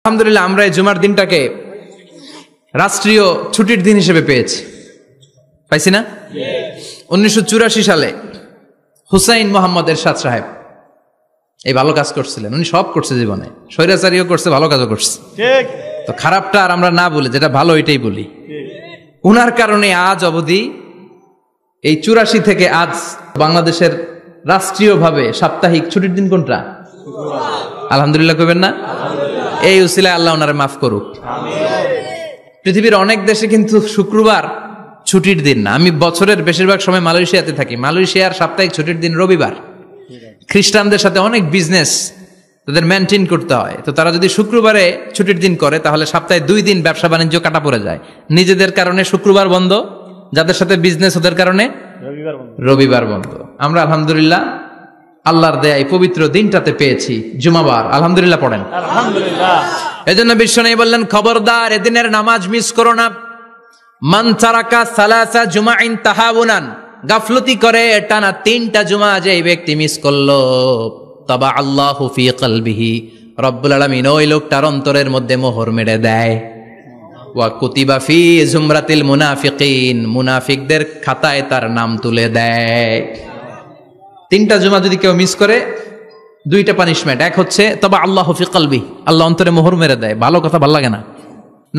আলহামদুলিল্লাহ আমরা এই জুমার দিনটাকে রাষ্ট্রীয় ছুটির দিন হিসেবে পেয়েছি, পাইছি না? 1984 সালে হুসাইন মোহাম্মদ এরশাদ সাহেব এই ভালো কাজ করছিলেন। উনি সব করছে জীবনে, স্বৈরাচারীও করছে, ভালো কাজও করছে। তো খারাপটা আর আমরা না বলি, যেটা ভালো এটাই বলি। উনার কারণে আজ অবধি এই 84 থেকে আজ বাংলাদেশের রাষ্ট্রীয়ভাবে সাপ্তাহিক ছুটির দিন কোনটা? আলহামদুলিল্লাহ কইবেন না? এই উসিলায় আল্লাহ ওনারে মাফ করুক। পৃথিবীর অনেক দেশে কিন্তু শুক্রবার ছুটির দিন না। আমি বছরের বেশিরভাগ সময় মালয়েশিয়াতে থাকি। মালয়েশিয়ার সাপ্তাহিক ছুটির দিন রবিবার। খ্রিস্টানদের সাথে অনেক বিজনেস তাদের মেনটেন করতে হয়, তো তারা যদি শুক্রবারে ছুটির দিন করে তাহলে সপ্তাহে 2 দিন ব্যবসা বাণিজ্য কাটা পড়ে যায়। নিজেদের কারণে শুক্রবার বন্ধ, যাদের সাথে বিজনেস ওদের কারণে রবিবার বন্ধ। আমরা আলহামদুলিল্লাহ আল্লাহর দেয়া এই পবিত্র দিনটাতে পেয়েছি জুমাবার। আলহামদুলিল্লাহ পড়েন আলহামদুলিল্লাহ। এজন্য বিশ্বনবী বললেন, খবরদার এদিনের নামাজ মিস করো না। মান তারাকা সালাসা জুমাইন তাহাউনান, গাফলতি করে টানা 3টা জুমা যে এই ব্যক্তি মিস করলো, তাবা আল্লাহু ফি কলবিহি, রব্বুল আলামিন ওই লোকটার অন্তরের মধ্যে মোহর মেরে দেয়। ওয়া কুতিবা ফি জুমরাতিল মুনাফিকিন, মুনাফিকদের খাতায় তার নাম তুলে দেয়। 3টা জুমা যদি কেউ মিস করে 2টা পানিশমেন্ট। এক হচ্ছে তবা আল্লাহু ফি কলবি, আল্লাহ অন্তরে মোহর মেরে দেয়। ভালো কথা ভাল লাগে না,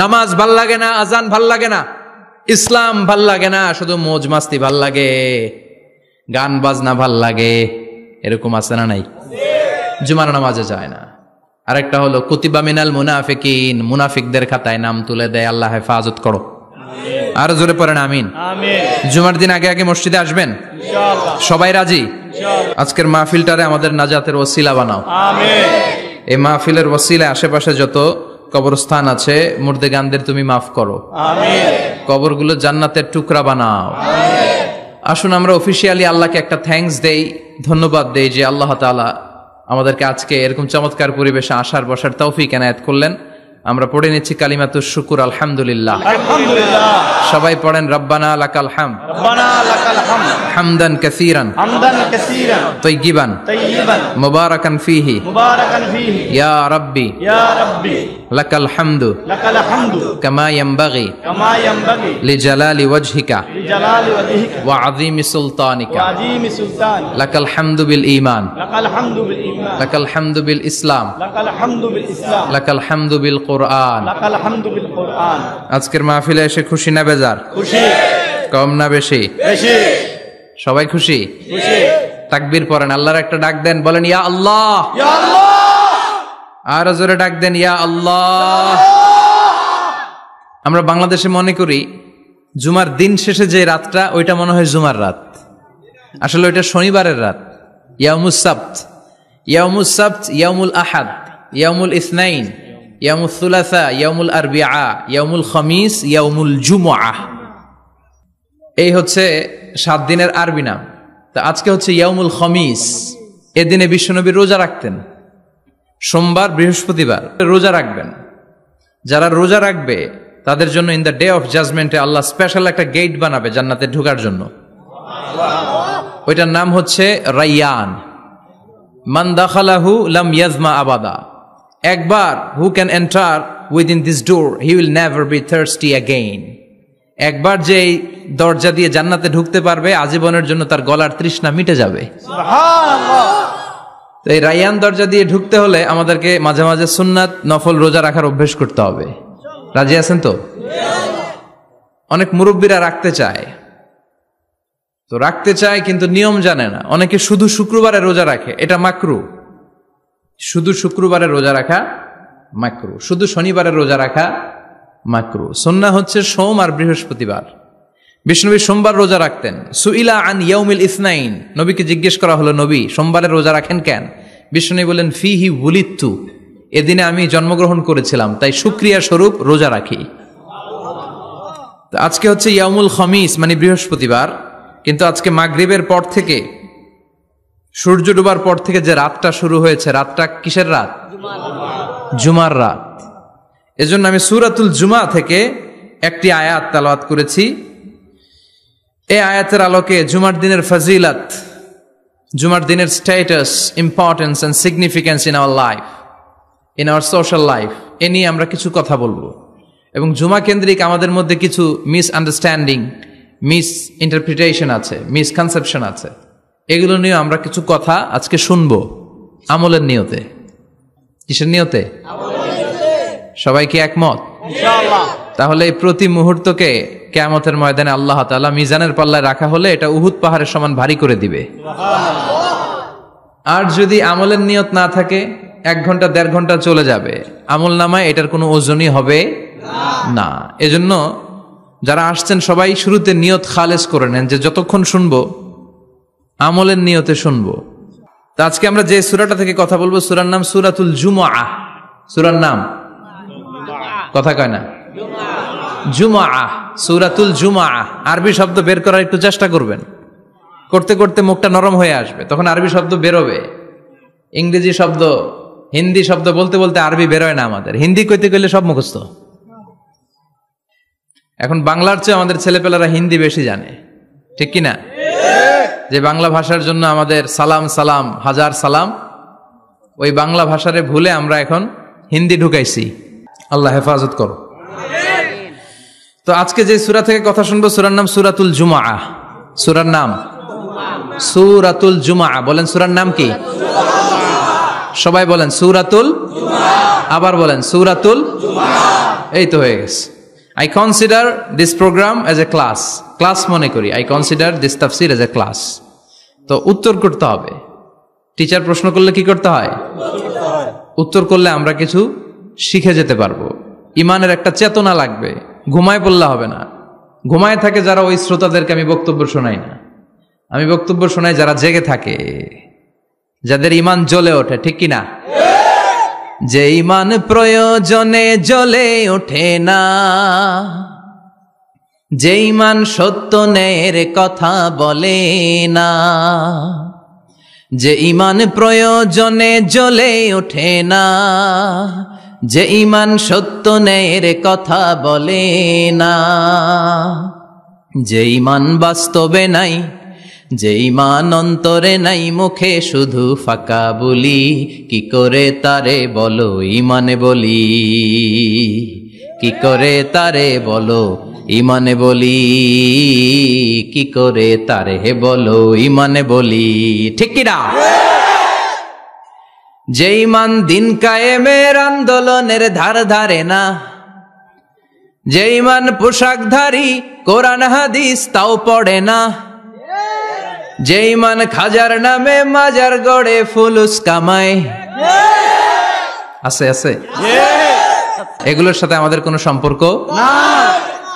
নামাজ ভাল লাগে না, আজান ভাল লাগে না, ইসলাম ভাল লাগে না, শুধু মৌজ মাস্তি ভাল লাগে, গান বাজনা ভাল লাগে, এরকম আছে না নাই? জুমার নামাজে যায় না। আরেকটা হলো কুতিবা মিনাল মুনাফিকিন, মুনাফিকদের খাতায় নাম তুলে দেয়। আল্লাহ হেফাজত করো। আর জোরে পড়েন আমিন। জুমার দিন আগে আগে মসজিদে আসবেন ইনশাআল্লাহ। সবাই রাজি? আজকের মাহফিলটারে আমাদের নাজাতের ওসিলা বানাও। আমিন। এই মাহফিলের ওসিলায় আশেপাশে যত কবরস্থান আছে, মুর্দেগানদের তুমি মাফ করো। আমিন। কবরগুলো জান্নাতের টুকরা বানাও। আমিন। আসুন আমরা অফিশিয়ালি আল্লাহকে একটা থ্যাঙ্কস দেই, ধন্যবাদ দেই যে আল্লাহ তাআলা আমাদেরকে আজকে এরকম চমৎকার পরিবেশে আসার বসার তৌফিক এনায়েত করলেন। আমরা পড়ে নিচ্ছি কালিমাতুশ শুকুর, আলহামদুলিল্লাহ। আলহামদুলিল্লাহ। সবাই পড়েন রব্বানা লাকাল হামদ, রব্বানা লাকাল হামদ, হামদান কাসীরান, হামদান কাসীরান, তাইয়িবান, তাইয়িবান, মুবারাকান ফীহি, মুবারাকান ফীহি, ইয়া রাব্বি, ইয়া রাব্বি, লাকাল হামদু, লাকাল হামদু, কামা ইয়ানবাগি, কামা ইয়ানবাগি, লিজালালি ওয়াজহিকা, লিজালালি ওয়াজহিকা, ওয়া আযীমি সুলতানিকা, ওয়া আযীমি সুলতানিকা, লাকাল হামদু বিল ঈমান, লাকাল হামদু বিল ঈমান, লাকাল হামদু বিল ইসলাম, লাকাল হামদু বিল ইসলাম, লাকাল হামদু বিল কুরআন, লাকাল হামদু বিল কুরআন। আজকের মাহফিলে এসে খুশি না বেজার? খুশি। কম না বেশি? বেশি। সবাই খুশি? খুশি। তাকবীর পড়েন, আল্লাহর একটা ডাক দেন, বলেন ইয়া আল্লাহ, ইয়া আল্লাহ। আর জোরে ডাক দেন ইয়া আল্লাহ। আমরা বাংলাদেশে মনে করি জুমার দিন শেষে যে রাতটা, ওইটা মনে হয় জুমার রাত। আসলে ওইটা শনিবারের রাত। ইয়াউমুস সাবত, ইয়াউমুস সাবত, ইয়াউমুল আহাদ, ইয়াউমুল ইসনাইন, ইয়াউমুল সুলাসা, ইয়াউমুল আরবিআ, ইয়াউমুল খামিস, ইয়াউমুল জুমআহ। এই হচ্ছে 7 দিনের আরবি নাম। তো আজকে হচ্ছে ইয়াউমুল খামিস। এদিনে বিশ্বনবী রোজা রাখতেন। সোমবার, বৃহস্পতিবার রোজা রাখবেন। যারা রোজা রাখবে তাদের জন্য ইন দ্য ডে অফ জাজমেন্টে আল্লাহ স্পেশাল একটা গেট বানাবে জান্নাতে ঢোকার জন্য। ওইটার নাম হচ্ছে রাইয়ান। মান দাখালাহু লাম ইয়াজমা আবাদা। একবার who can enter within this door he will never be thirsty again. একবার যে দরজা দিয়ে জান্নাতে ঢুকতে পারবে আজীবনের জন্য তার গলার তৃষ্ণা মিটে যাবে। সুবহানাল্লাহ। তো এই রাইয়ান দরজা দিয়ে ঢুকতে হলে আমাদেরকে মাঝে মাঝে সুন্নাত নফল রোজা রাখার অভ্যেস করতে হবে। রাজি আছেন তো? অনেক মুরব্বীরা রাখতে চায়, তো রাখতে চায় কিন্তু নিয়ম জানে না। অনেকে শুধু শুক্রবারে রোজা রাখে, এটা মাকরু। শুধু শুক্রবারে রোজা রাখা মাকরু, শুধু শনিবারে রোজা রাখা মাকরু। সুন্নাহ হচ্ছে সোম আর বৃহস্পতিবার। বিষ্ণুনবী সোমবার রোজা রাখতেন। সুইলা আন ইয়াউমিল ইসনাইন, নবীকে জিজ্ঞেস করা হলো, নবী সোমবারে রোজা রাখেন কেন? বিষ্ণুনবী বলেন ফিহি উলিদতু, এদিনে আমি জন্মগ্রহণ করেছিলাম, তাই শুকরিয়া স্বরূপ রোজা রাখি। আজকে হচ্ছে ইয়াউমুল খামিস মানে বৃহস্পতিবার, কিন্তু আজকে মাগরিবের পর থেকে, সূর্য ডোবার পর থেকে যে রাতটা শুরু হয়েছে, রাতটা কিসের রাত? জুমার রাত। এজন্য আমি সূরাতুল জুমা থেকে একটি আয়াত তেলাওয়াত করেছি। এই আয়াতের আলোকে জুমার দিনের ফজিলত, জুমার দিনের status, importance and significance in our life, in our social life, এ নিয়ে আমরা কিছু কথা বলবো এবং জুমা কেন্দ্রিক আমাদের মধ্যে কিছু মিসআন্ডারস্ট্যান্ডিং, মিস ইন্টারপ্রিটেশন আছে, মিসকনসেপশন আছে। এগুলো নিয়ে আমরা কিছু কথা আজকে শুনবো আমলের নিয়তে। কিসের নিয়তে? সবাই কি একমত? তাহলে এই প্রতি মুহূর্তকে কিয়ামতের ময়দানে আল্লাহ তাআলা মিজানের পাল্লায় রাখা হলে এটা উহুদ পাহাড়ের সমান ভারী করে দিবে। আর যদি আমলের নিয়ত না থাকে 1 ঘন্টা 1.5 ঘন্টা চলে যাবে, আমল নামায় এটার কোনো ওজনই হবে না। এজন্য যারা আসছেন সবাই শুরুতে নিয়ত খালেস করে নেন যে যতক্ষণ শুনবো আমলের নিয়তে শুনবো। তো আজকে আমরা যে সূরাটা থেকে কথা বলবো সূরার নাম সূরাতুল জুমআহ। সূরার নাম কথা কয় না, জুমআহ, সূরাতুল জুমআহ। আরবি শব্দ বের করার একটু চেষ্টা করবেন, করতে করতে মুখটা নরম হয়ে আসবে, তখন আরবি শব্দ বেরোবে। ইংরেজি শব্দ, হিন্দি শব্দ বলতে বলতে আরবি বেরোয় না আমাদের। হিন্দি কইতে কইলে সব মুখস্থ। এখন বাংলার চেয়ে আমাদের ছেলেপেলারা হিন্দি বেশি জানে, ঠিক কিনা? যে বাংলা ভাষার জন্য আমাদের সালাম সালাম হাজার সালাম, ওই বাংলা ভাষারে ভুলে আমরা এখন হিন্দি ঢুকাইছি। আল্লাহ হেফাজত করো। তো আজকে যে সূরা থেকে কথা শুনবো সূরার নাম সূরাতুল জুমআহ। সূরার নাম সূরাতুল জুমআহ। বলেন সূরার নাম কি? সবাই বলেন সূরাতুল জুমআহ। আবার বলেন সূরাতুল জুমআহ। এই তো হয়ে গেছে। I consider this program as a class. Class মনে করি। I consider this tafsir as a class. তো উত্তর করতে হবে। টিচার প্রশ্ন করলে কি করতে হয়? উত্তর করলে আমরা কিছু শিখে যেতে পারবো। ইমানের একটা চেতনা লাগবে। ঘুমায় পড়লে হবে না। ঘুমায় থাকে যারা, ওই শ্রোতাদেরকে আমি বক্তব্য শোনাই না। আমি বক্তব্য শোনাই যারা জেগে থাকে, যাদের ইমান জ্বলে ওঠে, ঠিক কিনা? যে ইমান প্রয়োজনে জ্বলে ওঠে না, যে ইমান সত্য ন্যায়ের কথা বলে না, যে ইমান প্রয়োজনে জ্বলে ওঠে না, যে ইমান সত্য ন্যায়ের কথা বলে না, যে ইমান বাস্তবে নাই, যে ইমান অন্তরে নাই, মুখে শুধু ফাঁকা বলি, কি করে তারে বলো ইমানে বলি, কি করে তারে বলো ইমানে বলি, কি করে তারে বলো ইমানে বলি, ঠিক কিনা? যে ইমান দিন কায়েমের আন্দোলনের ধার ধারে না, যে ইমান পোশাকধারী কোরআন হাদিস তাও পড়ে না, যে ইমান খাজার নামে মাজার গড়ে ফুলুস কামায়, আছে আছে, এগুলোর সাথে আমাদের কোনো সম্পর্ক না।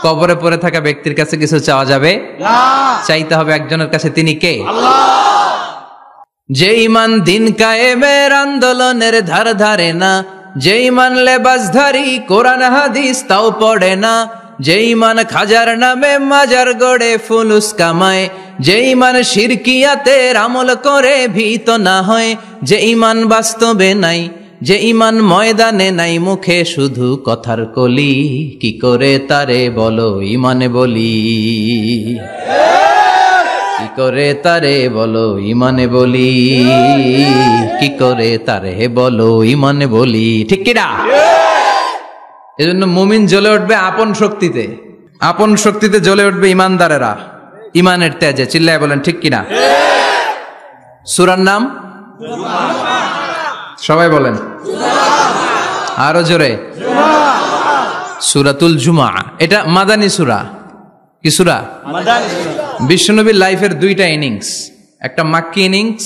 কবরে পড়ে থাকা ব্যক্তির কাছে কিছু চাওয়া যাবে না, চাইতে হবে একজনের কাছে, তিনি কে? আল্লাহ। যে ইমান দিন কায়েমের আন্দোলনের ধার ধারে না, যে ইমান লেবাসধারী কোরআন হাদিস তাও পড়ে না, যে ইমান খাজার নামে মাজার গড়ে ফুলুস কামায়, যে ইমান শিরকিয়াতের আমল করে ভীত না হয়, যে ইমান বাস্তবে নাই, যে ইমান ময়দানে নাই, মুখে শুধু কথার কলি, কি করে তারে বলো ইমানে বলি, কি করে তারে বলো ইমানে বলি, কি করে তারে বলো ইমানে বলি, ঠিক কিনা? এজন্য মুমিন জ্বলে উঠবে আপন শক্তিতে, আপন শক্তিতে জ্বলে উঠবে ইমানদারেরা ইমানের তেজে। চিল্লায় বলেন ঠিক কিনা? সূরার নাম সবাই বলেন আরো জোরে, সূরাতুল জুমআহ। এটা মাদানী সূরা। কি সূরা? মাদানী সূরা। বিশ্বনবীর লাইফের 2টা ইনিংস, একটা মাক্কি ইনিংস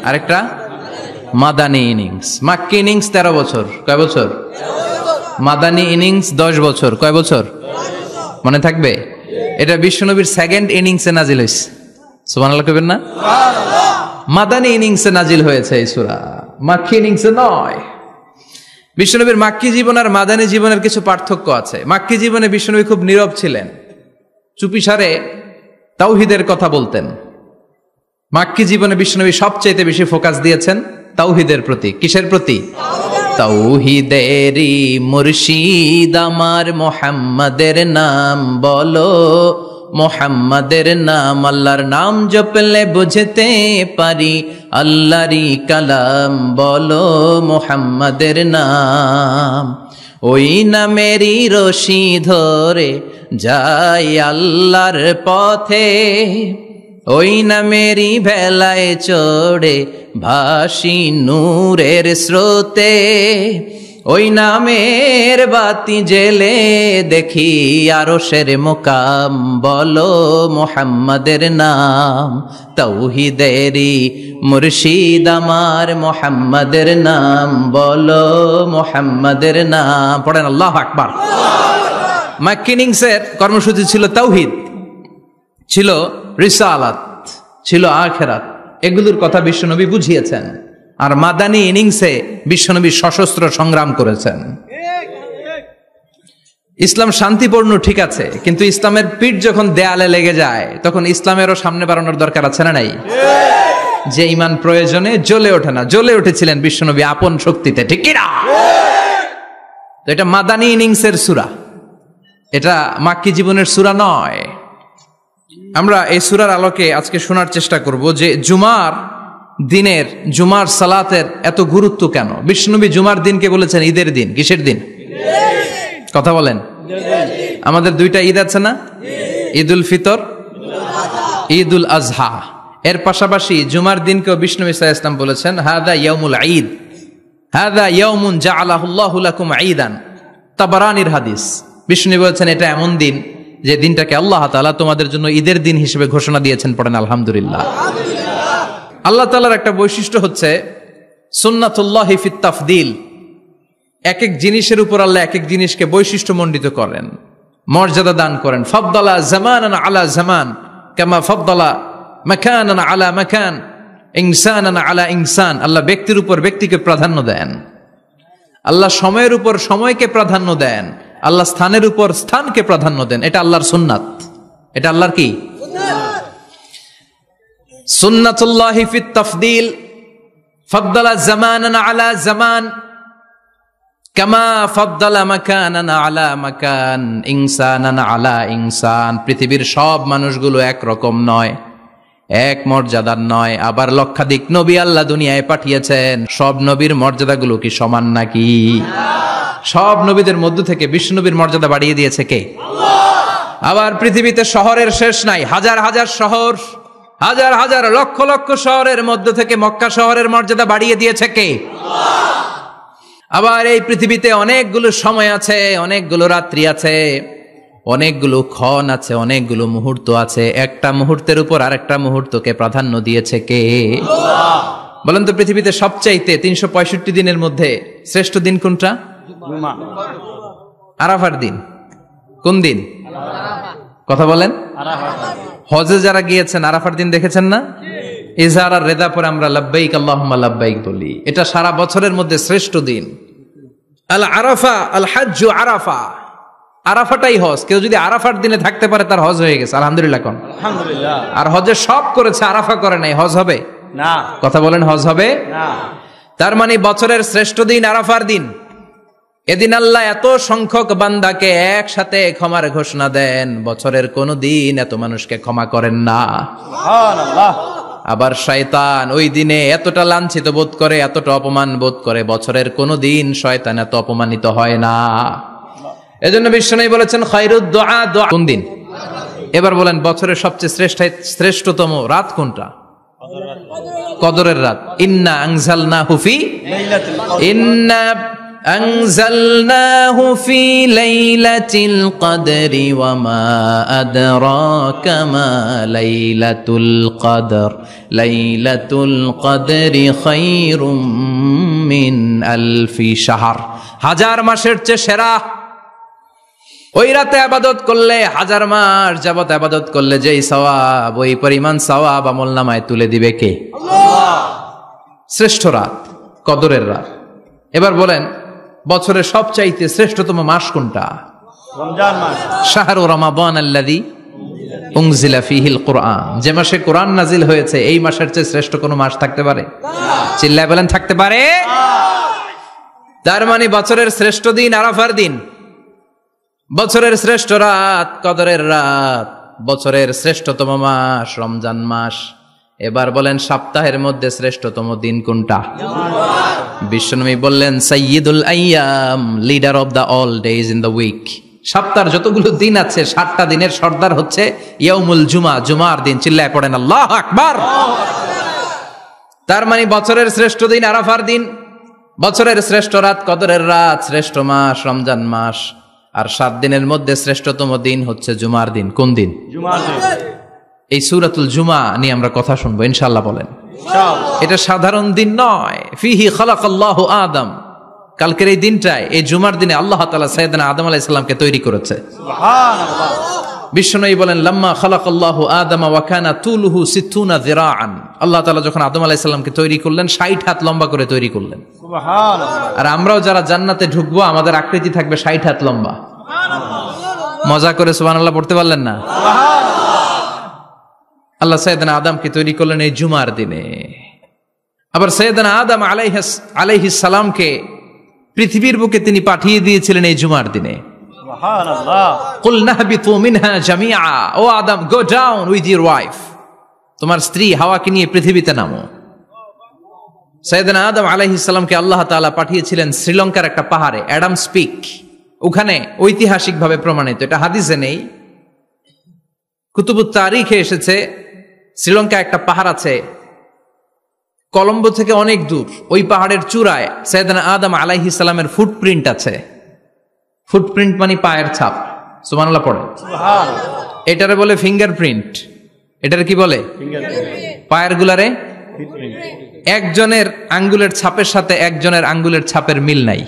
আর একটা মাদানী ইনিংস। মাক্কি ইনিংস 13 বছর। কয় বছর? মাদানী ইনিংস 10 বছর। কয় বছর? মনে থাকবে? এটা বিশ্বনবীর 2nd ইনিংসে নাজিল হয়েছে। সুবহানাল্লাহ কইবেন না? মাদানী ইনিংসে নাজিল হয়েছে এই সূরা, মাক্কি ইনিংসে নয়। বিশ্বনবীর মাক্কি জীবন আর মাদানী জীবনের কিছু পার্থক্য আছে। মাক্কি জীবনে বিশ্বনবী খুব নীরব ছিলেন, চুপিসারে তাওহীদের কথা বলতেন। মাক্কি জীবনে বিশ্বনবী সবচেয়ে বেশি ফোকাস দিয়েছেন তাওহীদের প্রতি। কিসের প্রতি? তাওহীদেরই মুর্শিদ আমার মুহাম্মাদের নাম বলো, মুহাম্মাদের নাম, আল্লাহর নাম জপলে বুঝতে পারি, আল্লাহরই কালাম বলো মুহাম্মাদের নাম। ওই নামেরই রশি ধরে যাই আল্লাহর পথে, ওই নামেরই ভেলায় চড়ে ভাসি নূরের স্রোতে, ওই নামের বাতি জেলে দেখি আরশের মুকাম, বলো মুহাম্মাদের নাম, তাওহীদেরই মুর্শিদ আমার মুহাম্মাদের নাম, বলো মুহাম্মাদের নাম। পড়েন আল্লাহু আকবার। মাক্কিনিংসের কর্মসূচি ছিল তাওহীদ, ছিল রিসালাত, ছিল আখিরাত, এগুলোর কথা বিশ্বনবী বুঝিয়েছেন। আর মাদানী ইনিংসে বিশ্বনবী সশস্ত্র সংগ্রাম করেছেন। ইসলাম শান্তিপূর্ণ ঠিক আছে, কিন্তু ইসলামের পিঠ যখন দেয়ালে লেগে যায় তখন ইসলামেরও সামনে বাড়ানোর দরকার আছে না নাই? যে ঈমান প্রয়োজনে জ্বলে ওঠে না, জ্বলে উঠেছিলেন বিশ্বনবী আপন শক্তিতে, ঠিক কি না? তো এটা মাদানী ইনিংসের সূরা, এটা মাক্কি জীবনের সূরা নয়। আমরা এই সূরার আলোকে আজকে শোনার চেষ্টা করব যে জুমার দিনের, জুমার সালাতের এত গুরুত্ব কেন। বিশ্বনবী জুমার দিনকে বলেছেন ঈদের দিন। কিসের দিন? কথা বলেন। আমাদের দুইটা ঈদ আছে না, ঈদুল ফিতর, ঈদুল আজহা। এর পাশাপাশি জুমার দিনকেও বিশ্বনবী সাল্লাল্লাহু আলাইহি ওয়াসাল্লাম বলেছেন হাদা ইয়াউমুল ঈদ, হাদা ইয়াউমুন জাআলাহুল্লাহু লাকুম ঈদান। তাবারানির হাদিস। বিশ্বনবী বলেছেন এটা এমন দিন যে দিনটাকে আল্লাহ তাআলা তোমাদের জন্য ঈদের দিন হিসেবে ঘোষণা দিয়েছেন। পড়েন আলহামদুলিল্লাহ। আল্লাহ তাআলার একটা বৈশিষ্ট্য হচ্ছে সুন্নাতুল্লাহি ফিত তাফদিল। এক এক জিনিসের উপর আল্লাহ এক এক জিনিসকে বৈশিষ্ট্যমণ্ডিত করেন, মর্যাদা দান করেন। ফাদ্দালা জামানান আলা জামান কামা ফাদ্দালা মাকানান আলা মাকান, ইনসানান আলা ইনসান। আল্লাহ ব্যক্তির উপর ব্যক্তিকে প্রাধান্য দেন, আল্লাহ সময়ের উপর সময়কে প্রাধান্য দেন, আল্লাহ স্থানের উপর স্থানকে প্রাধান্য দেন। এটা আল্লাহর সুন্নাত। এটা আল্লাহর কি? সুন্নাতুল্লাহি ফিত তাফদিল। ফাদ্দালা জামানান আলা জামান কামা ফাদ্দালা মাকানান আলা মাকান, ইনসানান আলা ইনসান। পৃথিবীর সব মানুষগুলো এক রকম নয়, এক মর্যাদার নয়। আবার লক্ষাধিক নবী আল্লাহ দুনিয়ায় পাঠিয়েছেন, সব নবীর মর্যাদাগুলো কি সমান নাকি? সব নবীদের মধ্য থেকে বিশ্বনবীর মর্যাদা বাড়িয়ে দিয়েছে কে? আল্লাহ। আবার পৃথিবীতে শহরের শেষ নাই, হাজার হাজার শহর, হাজার হাজার লক্ষ লক্ষ শহরের মধ্য থেকে মক্কা শহরের মর্যাদা বাড়িয়ে দিয়েছে কে? আল্লাহ। আবার এই পৃথিবীতে অনেকগুলো সময় আছে, অনেকগুলো রাত্রি আছে, অনেকগুলো ক্ষণ আছে, অনেকগুলো মুহূর্ত আছে। একটা মুহূর্তের উপর আরেকটা মুহূর্তকে প্রাধান্য দিয়েছে কে? আল্লাহ। বলেন তো পৃথিবীতে সবচাইতে 365 দিনের মধ্যে শ্রেষ্ঠ দিন কোনটা? আরাফার দিন। কোন দিন? কথা বলেন। হজে যারা গিয়েছেন আরাফার দিন দেখেছেন না? ইজহার আর রেদা পরে আমরা লাব্বাইক আল্লাহুম্মা লাব্বাইক বলি। এটা সারা বছরের মধ্যে শ্রেষ্ঠ দিন। আল আরাফা আল হাজ্জু আরাফা, আরাফাটাই হজ। কেউ যদি আরাফার দিনে থাকতে পারে তার হজ হয়ে গেছে। আলহামদুলিল্লাহ কোন? আলহামদুলিল্লাহ। আর হজে সব করেছে, আরাফা করে নাই, হজ হবে না। কথা বলেন, হজ হবে না। তার মানে বছরের শ্রেষ্ঠ দিন আরাফার দিন। এদিন আল্লাহ এত সংখ্যক বান্দাকে একসাথে ক্ষমার ঘোষণা দেন, বছরের কোন দিন এত মানুষকে ক্ষমা করেন না। সুবহানাল্লাহ। আবার শয়তান ওই দিনে এতটা লাঞ্ছিত বোধ করে, এতটা অপমান বোধ করে, বছরের কোন দিন শয়তান এত অপমানিত হয় না। এজন্য বিশ্বনবী বলেছেন খায়রুদ দুআ দুআ। কোন দিন? এবার বলেন বছরের সবচেয়ে শ্রেষ্ঠতম রাত কোনটা? কদরের রাত। ইন্না আনজালনাহু ফি লাইলাতুল কদর, ইন্না أنزلناه في ليلة القدر وما أدراك ما ليلة القدر ليلة القدر خير من ألف شهر। হাজার মাসের চেয়ে সেরা। ওই রাতে ইবাদত করলে, হাজার মাস যাবত ইবাদত করলে যেই সওয়াব, ওই পরিমাণ সওয়াব আমলনামায় তুলে দিবে কে? আল্লাহ। শ্রেষ্ঠ রাত কদরের রাত। এবার বলেন বছরের সবচাইতে শ্রেষ্ঠতম মাস কোনটা? রমজান মাস। শাহরু রমাদান আল্লাযী উনজিলা ফীহিল কুরআন। যে মাসে কোরআন নাজিল হয়েছে, এই মাসের চেয়ে শ্রেষ্ঠ কোনো মাস থাকতে পারে? চিল্লায় বলেন থাকতে পারে? তার মানে বছরের শ্রেষ্ঠ দিন আরাফার দিন, বছরের শ্রেষ্ঠ রাত কদরের রাত, বছরের শ্রেষ্ঠতম মাস রমজান মাস। এবার বলেন সপ্তাহের মধ্যে শ্রেষ্ঠতম দিন কোনটা? বিশ্বনবী বললেন সাইয়্যিদুল আইয়াম, leader of the all days in the week. সপ্তাহের যতগুলো দিন আছে 7টা দিনের সর্দার হচ্ছে ইয়াউমুল জুমা, জুমার দিন। চিল্লায় পড়েন আল্লাহু আকবার। তার মানে বছরের শ্রেষ্ঠ দিন আরাফার দিন, বছরের শ্রেষ্ঠ রাত কদরের রাত, শ্রেষ্ঠ মাস রমজান মাস, আর 7 দিনের মধ্যে শ্রেষ্ঠতম দিন হচ্ছে জুমার দিন। কোন দিন? জুমার দিন। এই সূরাতুল জুমা নিয়ে আমরা কথা শুনবো ইনশাআল্লাহ। বলেন এটা সাধারণ দিন নয়। ফিহি খালাকাল্লাহু আদম, কালকের এই দিনটায়, এই জুমার দিনে আল্লাহ তাআলা সাইয়েদনা আদম আলাইহিস সালামকে তৈরি করেছে। সুবহানাল্লাহ। বিশ্বনবী বলেন লাম্মা খালাকাল্লাহু আদম ওয়া কানা তুলুহু 60 যিরাআন, আল্লাহ তাআলা যখন আদম আলাইহিস সালামকে তৈরি করলেন 60 হাত লম্বা করে তৈরি করলেন। সুবহানাল্লাহ। আর আমরাও যারা জান্নাতে ঢুকবো আমাদের আকৃতি থাকবে 60 হাত লম্বা। সুবহানাল্লাহ। মজা করে সুবহানাল্লাহ পড়তে পারলেন না? সুবহানাল্লাহ। আল্লাহ সাইয়েদনা আদমকে তৈরি করলেন এই জুমার দিনে। আবার সাইয়েদনা আদম আলাইহিস সালামকে পৃথিবীর বুকে তিনি পাঠিয়ে দিয়েছিলেন এই জুমার দিনে। সুবহানাল্লাহ। কুল নাহবিতু মিনহা জামিআ, O Adam go down with your wife, তোমার স্ত্রী হাওয়াকে নিয়ে পৃথিবীতে নামো। সাইয়েদনা আদম আলাইহিস সালামকে আল্লাহ তাআলা পাঠিয়েছিলেন শ্রীলঙ্কার একটা পাহাড়ে, অ্যাডামস পিক। ওখানে ঐতিহাসিকভাবে প্রমাণিত, এটা হাদিসে নেই, কুতুবুত তারিখে এসেছে। শ্রীলঙ্কা একটা পাহাড় আছে, কলম্বো থেকে অনেক দূর। ওই পাহাড়ের চূড়ায় সাইয়েদনা আদম আলাইহিস সালামের ফুটপ্রিন্ট আছে। ফুটপ্রিন্ট মানে পায়ের ছাপ। সুবহানাল্লাহ পড়েন। সুবহানাল্লাহ। এটারে বলে ফিঙ্গারপ্রিন্ট। এটারে কি বলে? পায়ের গুলারে একজনের আঙ্গুলের ছাপের সাথে একজনের আঙ্গুলের ছাপের মিল নাই।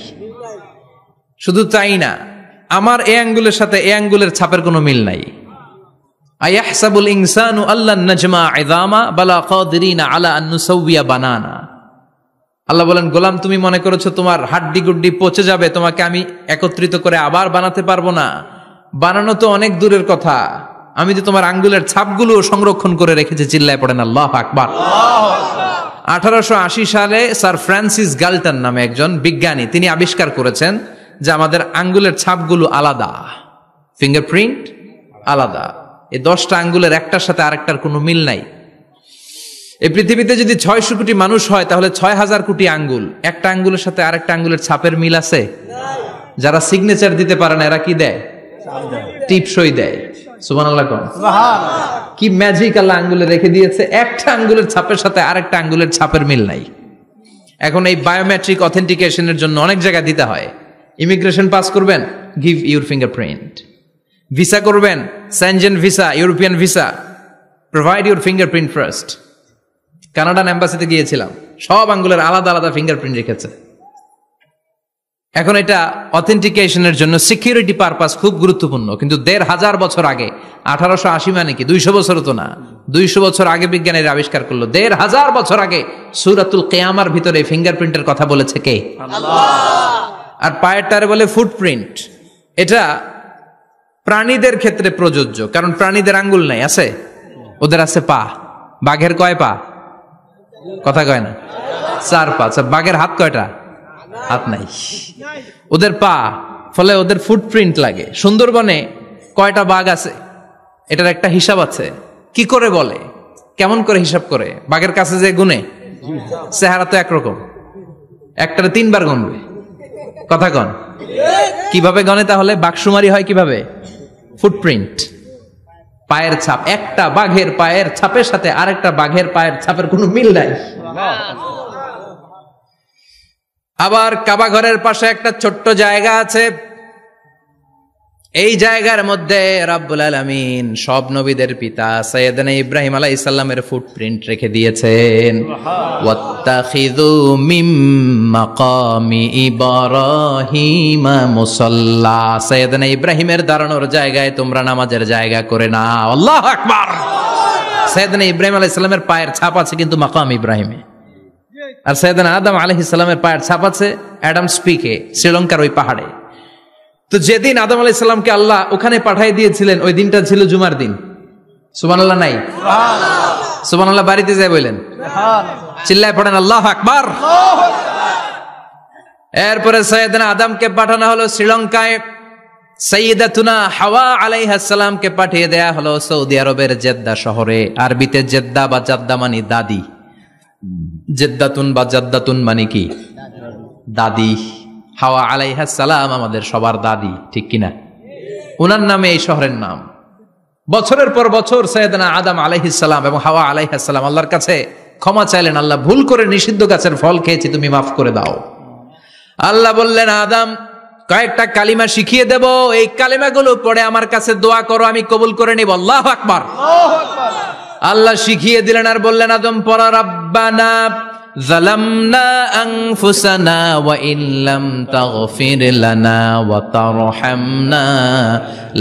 শুধু তাই না, আমার এই আঙ্গুলের সাথে এই আঙ্গুলের ছাপের কোনো মিল নাই। আয়াহসাবুল ইনসানু আল্লান নাজমা ইযামা বালা কাদিরিনা আলা আন নুসাউইয়া বানানা। আল্লাহ বলেন গোলাম, তুমি মনে করেছো তোমার হাড্ডি গুড্ডি পচে যাবে, তোমাকে আমি একত্রিত করে আবার বানাতে পারবো না? বানানো তো অনেক দূরের কথা, আমি তো তোমার আঙ্গুলের ছাপগুলো সংরক্ষণ করে রেখেছি। চিল্লায় পড়েন আল্লাহু আকবার। 1880 সালে স্যার ফ্রান্সিস গাল্টন নামে একজন বিজ্ঞানী, তিনি আবিষ্কার করেছেন যে আমাদের আঙ্গুলের ছাপগুলো আলাদা, ফিঙ্গারপ্রিন্ট আলাদা। এই 10টা আঙ্গুলের একটার সাথে আরেকটার কোনো মিল নাই। এই পৃথিবীতে যদি 600 কোটি মানুষ হয় তাহলে 6000 কোটি আঙ্গুল, একটা আঙ্গুলের সাথে আরেকটা আঙ্গুলের ছাপের মিল আছে? যারা সিগনেচার দিতে পারে না এরা কি দেয়? টিপসই দেয়। সুবহানাল্লাহ কোন? সুবহানাল্লাহ। কি ম্যাজিক আল্লাহ আঙ্গুলে রেখে দিয়েছে, একটা আঙ্গুলের ছাপের সাথে আরেকটা আঙ্গুলের ছাপের মিল নাই। এখন এই বায়োমেট্রিক অথেন্টিকেশনের জন্য অনেক জায়গায় দিতে হয়। ইমিগ্রেশন পাস করবেন, গিভ ইউর ফিঙ্গারপ্রিন্ট। ভিসা করবেন, Schengen visa, European visa, provide your fingerprint first. Canadian এম্বাসিতে গিয়েছিলাম, সব আঙ্গুলের আলাদা আলাদা ফিঙ্গারপ্রিন্ট রেখেছে। এখন এটা অথেন্টিকেশনের জন্য সিকিউরিটি পারপাস খুব গুরুত্বপূর্ণ। কিন্তু 1500 বছর আগে, 1880 মানে কি 200 বছর তো না, 200 বছর আগে বিজ্ঞানীরা আবিষ্কার করলো। 1500 বছর আগে সূরাতুল কিয়ামার ভিতরে ফিঙ্গারপ্রিন্টের কথা বলেছে কে? আল্লাহ। আর পায়েরটারে বলে ফুটপ্রিন্ট। এটা প্রাণীদের ক্ষেত্রে প্রযোজ্য, কারণ প্রাণীদের আঙ্গুল নাই, আছে? ওদের আছে পা। বাঘের কয় পা? কথা কয় না, 4 পা। বাঘের হাত কয়টা? হাত নাই, ওদের পা। ফলে ওদের ফুটপ্রিন্ট লাগে। সুন্দরবনে কয়টা বাঘ আছে এটার একটা হিসাব আছে। কি করে বলে, কেমন করে হিসাব করে? বাঘের কাছে যে গুনে, চেহারা তো একরকম, একটারে 3 বার গুনবে। কথা কন? কিভাবে গনে তাহলে? বাঘশুমারি হয় কিভাবে? ফুটপ্রিন্ট, পায়ের ছাপ। একটা বাঘের পায়ের ছাপের সাথে আরেকটা বাঘের পায়ের ছাপের কোনো মিল নাই। আবার কাবা ঘরের পাশে একটা ছোট্ট জায়গা আছে, এই জায়গার মধ্যে রাব্বুল আলামিন সব নবীদের পিতা সাইয়েদনা ইব্রাহিম আলাইহিস সালামের ফুটপ্রিন্ট রেখে দিয়েছেন। ওয়াত্তাখিযু মিম মাকামি ইব্রাহিম মুসাল্লা, সাইয়েদনা ইব্রাহিমের দাঁড়ানোর জায়গায় তোমরা নামাজের জায়গা করে নাও। আল্লাহু আকবার। সাইয়েদনা ইব্রাহিম আলাইহিস সালামের পায়ের ছাপ আছে কিন্তু মাকাম ইব্রাহিমে, আর সাইয়েদনা আদম আলাইহিস সালামের পায়ের ছাপ আছে অ্যাডামস পিকে, শ্রীলঙ্কার ওই পাহাড়ে। তো যেদিন আদম আলাইহিস সালামকে আল্লাহ ওখানে পাঠিয়ে দিয়েছিলেন ওই দিনটা ছিল জুমার দিন। সুবহানাল্লাহ নাই? সুবহানাল্লাহ। সুবহানাল্লাহ বাড়িতে যায় বলেন, সুবহানাল্লাহ। চিল্লায় পড়েন আল্লাহু আকবার। এরপরে সাইয়েদনা আদমকে পাঠানো হলো শ্রীলঙ্কায়। সাইয়্যিদাতুনা হাওয়া আলাইহিস সালামকে পাঠিয়ে দেয়া হলো সৌদি আরবের জেদ্দা শহরে। আরবিতে জেদ্দা বা জাদ্দা মানে দাদি, জেদ্দাতুন বা জাদ্দাতুন মানে কি দাদি। হাওয়া আলাইহিস সালাম আমাদের সবার দাদি, ঠিক কিনা? উনার নামে এই শহরের নাম। বছরের পর বছর সাইয়েদনা আদম আলাইহিস সালাম এবং হাওয়া আলাইহিস সালাম আল্লাহর কাছে ক্ষমা চাইলেন, আল্লাহ ভুল করে নিষিদ্ধ গাছের ফল খেয়েছি, তুমি মাফ করে দাও। আল্লাহ বললেন, আদম কয়েকটা কালিমা শিখিয়ে দেব, এই কালিমাগুলো পড়ে আমার কাছে দোয়া করো, আমি কবুল করে নিব। আল্লাহু আকবার। আল্লাহ শিখিয়ে দিলেন আর বললেন, আদম পড়া, রাব্বানা যালামনা আনফুসানা ওয়া ইল্লাম তাগফির লানা ওয়া তারহামনা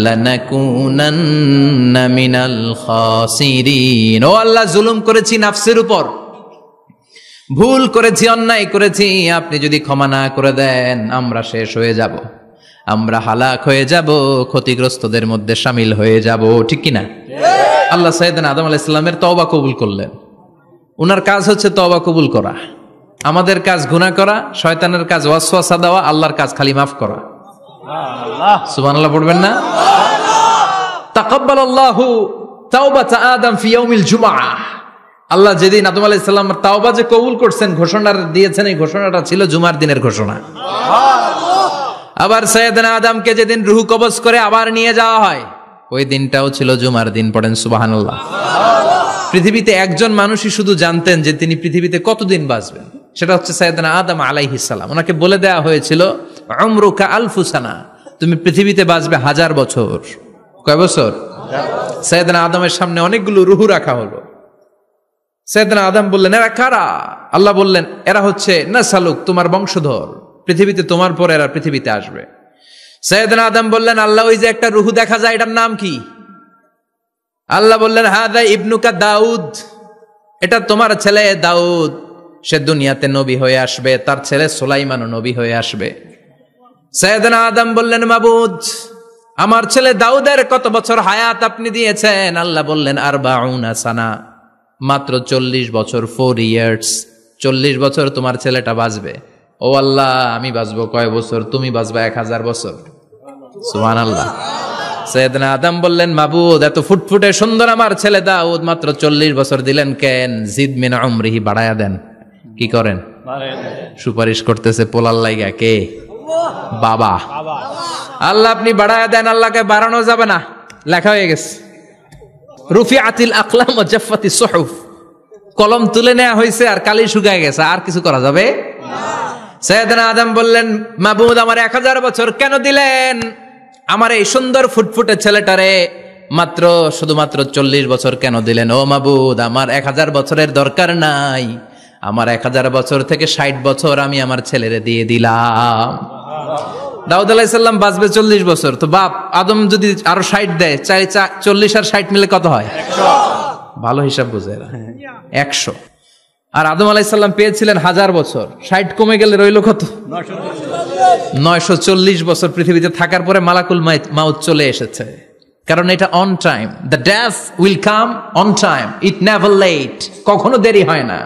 লানাকুনান্না মিনাল খাসিরিন। ও আল্লাহ, জুলুম করেছি নাফসের উপর, ভুল করেছি, অন্যায় করেছি, আপনি যদি ক্ষমা না করে দেন আমরা শেষ হয়ে যাব, আমরা হালাক হয়ে যাব, ক্ষতিগ্রস্তদের মধ্যে শামিল হয়ে যাব, ঠিক কিনা? আল্লাহ সাইয়েদনা আদম আলাইহিস সালামের তওবা কবুল করলেন। উনার কাজ হচ্ছে তওবা কবুল করা, আমাদের কাজ গুনাহ করা, শয়তানের কাজ ওয়াসওয়াসা দেওয়া, আল্লাহর কাজ খালি মাফ করা। সুবহানাল্লাহ পড়বেন না? তাকাব্বালাল্লাহু তাওবাতা আদম ফি ইয়াউমিল জুমআহ। আল্লাহ যেদিন আদম আলাইহিস সালামের তাওবা যে কবুল করছেন, ঘোষণা দিয়েছেন, এই ঘোষণাটা ছিল জুমার দিনের ঘোষণা। আবার সাইয়েদনা আদমকে যেদিন রূহ কবজ করে আবার নিয়ে যাওয়া হয়, ওই দিনটাও ছিল জুমার দিন। পড়েন সুবহানাল্লাহ। পৃথিবীতে একজন মানুষই শুধু জানতেন যে তিনি পৃথিবীতে কতদিন বাঁচবেন, সেটা হচ্ছে সাইয়েদনা আদম আলাইহিস সালাম। ওনাকে বলে দেওয়া হয়েছিল, উমরুকা আলফু সানা, তুমি পৃথিবীতে বাঁচবে 1000 বছর। কয় বছর? সাইয়েদনা আদমের সামনে অনেকগুলো রূহ রাখা হলো। সাইয়েদনা আদম বললেন, এরা কারা? আল্লাহ বললেন, এরা হচ্ছে নাসালুক, তোমার বংশধর, পৃথিবীতে তোমার পর এরা পৃথিবীতে আসবে। সাইয়েদনা আদম বললেন, আল্লাহ ওই যে একটা রূহ দেখা যায়, এটার নাম কি? আল্লাহ বললেন, হাদা ইবনুকা দাউদ, এটা তোমার ছেলে দাউদ, সে দুনিয়াতে নবী হয়ে আসবে, তার ছেলে সুলাইমানও নবী হয়ে আসবে। সাইয়েদনা আদম বললেন, মাবুদ আমার ছেলে দাউদের কত বছর হায়াত আপনি দিয়েছেন? আল্লাহ বললেন, 40 সানা, মাত্র 40 বছর, 4 ইয়ার্স, 40 বছর তোমার ছেলেটা বাঁচবে। ও আল্লাহ, আমি বাঁচবো কয় বছর? তুমি বাঁচবা 1000 বছর। সুবহানাল্লাহ। সাইয়েদনা আদম বললেন, মাবুদ এত ফুটফুটে সুন্দর আমার ছেলে দাউদ, মাত্র 40 বছর দিলেন কেন? জিদ মিন উমরিহি, বাড়ায়া দেন। কি করেন? সুপারিশ করতেছে পোলার লাইগা কে? বাবা। আল্লাহ আপনি বাড়ায়া দেন। আল্লাহকে বাড়ানো যাবে না, লেখা হয়ে গেছে। রুফিআতিল আকলাম ওয়া জাফফাতিস সুহুফ, কলম তুলে নেওয়া হয়েছে আর কালি শুকায় গেছে, আর কিছু করা যাবে না। সাইয়েদনা আদম বললেন, মাবুদ আমার 1000 বছর কেন দিলেন? আমার এই সুন্দর ফুটফুটে ছেলেটারে মাত্র শুধুমাত্র 40 বছর কেন দিলেন? ও মাবুদ, আমার 1000 বছরের দরকার নাই, আমার 1000 বছর থেকে 60 বছর আমি আমার ছেলেরে দিয়ে দিলাম। দাউদ আলাইহিস সালাম বাঁচবে 40 বছর, তো বাপ আদম যদি আরো 60 দেয়, 40 আর 60 মিলে কত হয়? 100। ভালো হিসাব বুঝে এরা, 100। আর আদম আলাইহিস সালাম পেয়েছিলেন 1000 বছর, 60 কমে গেলে রইল কত? 940 বছর পৃথিবীতে থাকার পরে মালাকুল মাউত চলে এসেছে, কারণ এটা on time. The death will come on time, it never late, কখনো দেরি হয় না।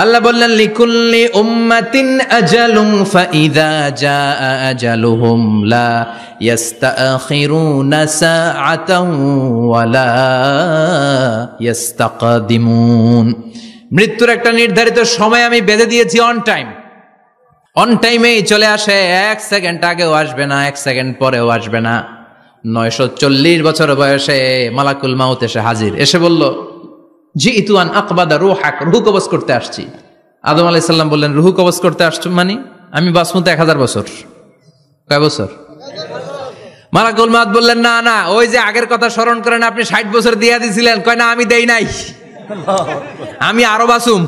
আল্লাহ বললেন, লিকুল্লি উম্মাতিন আজালুন ফাইযা জাআ আজালুহুম লা ইস্তাখিরুনা সাআতান ওয়া লা ইস্তাকদিমুন। মৃত্যুর একটা নির্ধারিত সময় আমি বেঁধে দিয়েছি, অন টাইম, অন টাইমেই চলে আসে, 1 সেকেন্ড আগেও আসবে না, 1 সেকেন্ড পরেও আসবে না। 940 বছর বয়সে মালাকুল মাউত এসে হাজির, এসে বলল, জিতু আন আকবাদা রূহাক, রূহ কবজ করতে আসছি। আদম আলাইহিস সালাম বললেন, রূহ কবজ করতে আসছো মানে? আমি বাঁচবো 1000 বছর। কয় বছর? মালাকুল মাউত বললেন, না না, ওই যে আগের কথা স্মরণ করেন, আপনি 60 বছর দিয়া দিছিলেন। কয় না, আমি দেই নাই, আমি আরো বাঁচুম,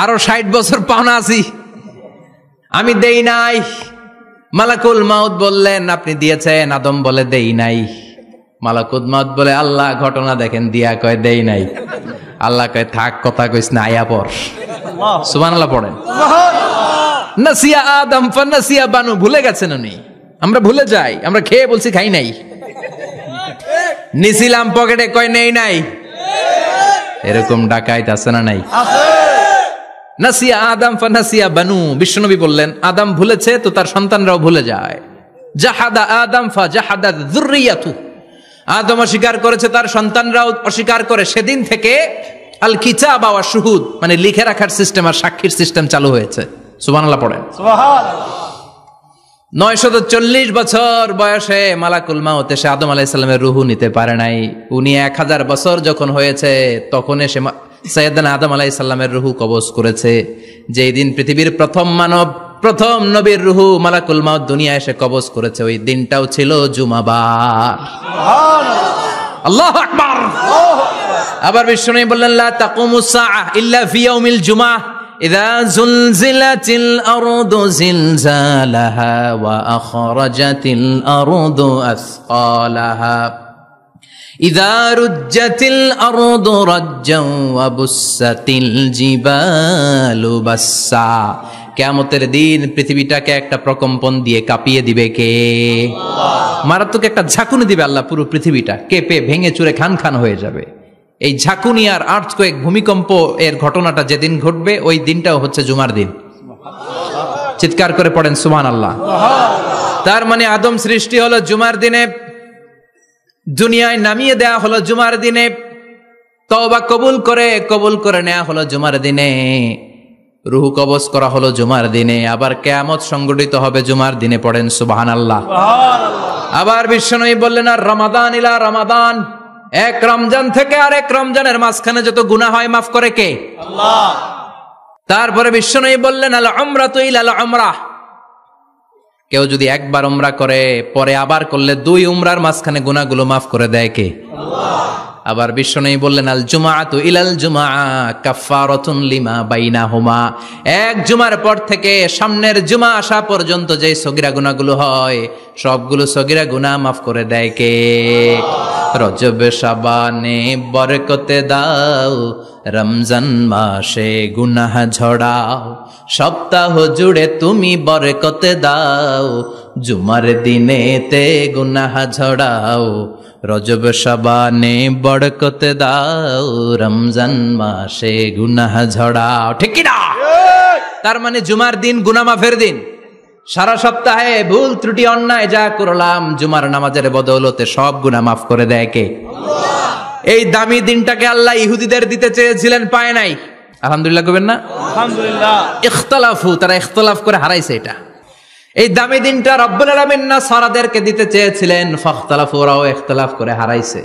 আরো 60 বছর পাওনা আছি, আমি দেই নাই। মালাকুল মাউত বললেন, আপনি দিয়েছেন। আদম বলে, দেই নাই। মালাকুল মাউত বলে, আল্লাহ ঘটনা দেখেন, দিয়া কয় দেই নাই। আল্লাহ কয়, থাক, কথা কইস না, আয়া পড়। সুবহানাল্লাহ পড়েন। নাসিয়া আদম ফানাসিয়া বানু, ভুলে গেছেন উনি, আমরা ভুলে যাই, আমরা খেয়ে বলছি খাই নাই, নিছিলাম পকেটে, কয় নেই নাই। এরকম ডাকাইত আছে না নাই? নাসিয়া আদম ফানাসিয়া বানু, বিশ্বনবী বললেন, আদম ভুলেছে তো তার সন্তানরাও ভুলে যায়। জাহাদা আদম ফাজাহাদা যুররিয়াতু, আদম অস্বীকার করেছে, তার সন্তানরাও অস্বীকার করে। সেদিন থেকে আল কিতাব ওয়া শুহুদ, মানে লিখে রাখার সিস্টেম আর সাক্ষীর সিস্টেম চালু হয়েছে। সুবহানাল্লাহ পড়েন। সুবহানাল্লাহ। 940 বছর বয়সে মালাকুল মাউত এসে আদম আলাইহিস সালামের রূহ নিতে পারে নাই। উনি 1000 বছর যখন হয়েছে তখন এসে সাইয়েদনা আদম আলাইহিস সালামের রূহ কবজ করেছে। যেই দিন পৃথিবীর প্রথম মানব, প্রথম নবীর রূহ মালাকুল মাউত দুনিয়া এসে কবজ করেছে, ওই দিনটাও ছিল জুমাবার। সুবহানাল্লাহ, আল্লাহু আকবার। আবার বিশ্বনবী বললেন, লা তাকুমুস সাআহ ইল্লা ফি ইয়াউমিল জুমআহ ইযা যুলজিলাতিল আরদু জিলজালাহা ওয়া আখরাজাতিল আরদু আসকালাহা ইযা রুজ্জাতিল আরদু রাজ্জান ওয়া বুসাতিল জিবালু বাসসা। কিয়ামতের দিন পৃথিবীটাকে একটা প্রকম্পন দিয়ে কাঁপিয়ে দিবে কে? আল্লাহ। মারাত্মক একটা ঝাঁকুনি দিবে আল্লাহ, পুরো পৃথিবীটা কেঁপে ভেঙে চুরে খান খান হয়ে যাবে। এই ঝাঁকুনি আর আর্থকোয়েক, ভূমিকম্প এর ঘটনাটা যেদিন ঘটবে ওই দিনটাও হচ্ছে জুমার দিন। চিৎকার করে পড়েন সুবহানাল্লাহ। তার মানে আদম সৃষ্টি হলো জুমার দিনে, দুনিয়ায় নামিয়ে দেয়া হলো জুমার দিনে, তওবা কবুল করে নেওয়া হলো জুমার দিনে, রূহ কবজ করা হলো জুমার দিনে, আবার কিয়ামত সংগঠিত হবে জুমার দিনে। পড়েন সুবহানাল্লাহ। আবার বিশ্বনবী বললেন, আর রমাদান ইলা রমাদান, এক রমজান থেকে আরেক রমজানের মাঝখানে যত গুনাহ হয় মাফ করে কে? আল্লাহ। তারপরে বিশ্বনবী বললেন, আল উমরাতু ইলাল উমরাহ, কেউ যদি একবার উমরা করে পরে আবার করলে 2 উমরার মাঝখানে গুনাহগুলো মাফ করে দেয় কে? আল্লাহ। আবার বিশ্বনবী বললেন, আল জুমআতু ইলাল জুমআ কাফফারাতুন লিমা বাইনাহুমা, এক জুমার পর থেকে সামনের জুমা আসা পর্যন্ত যে সগীরা গুনাহগুলো হয় সবগুলো সগীরা গুনাহ মাফ করে দেয় কে? রজব শাবানে বরকতে দাও, রমজান মাসে গুনাহ ঝড়াও, সপ্তাহ জুড়ে তুমি বরকতে দাও, জুমার দিনেতে গুনাহ ঝড়াও, রজব শাবানে বরকতে দাও, রমজান মাসে গুনাহ ঝড়াও। ঠিক কি না? তার মানে জুমার দিন গুনাহ মাফের দিন। সারা সপ্তাহে ভুল ত্রুটি অন্যায় যা করলাম জুমার নামাজের বদৌলতে সব গুনাহ মাফ করে দেয় কে? আল্লাহ। এই দামি দিনটাকে আল্লাহ ইহুদিদের দিতে চেয়েছিলেন, পায় নাই। আলহামদুলিল্লাহ কইবেন না? আলহামদুলিল্লাহ। ইখতিলাফু, তারা ইখতিলাফ করে হারাইছে এটা। এই দামি দিনটা রব্বুল আলামিন নাসারাদেরকে দিতে চেয়েছিলেন, ফাখতালাফু, ওরাও ইখতিলাফ করে হারাইছে।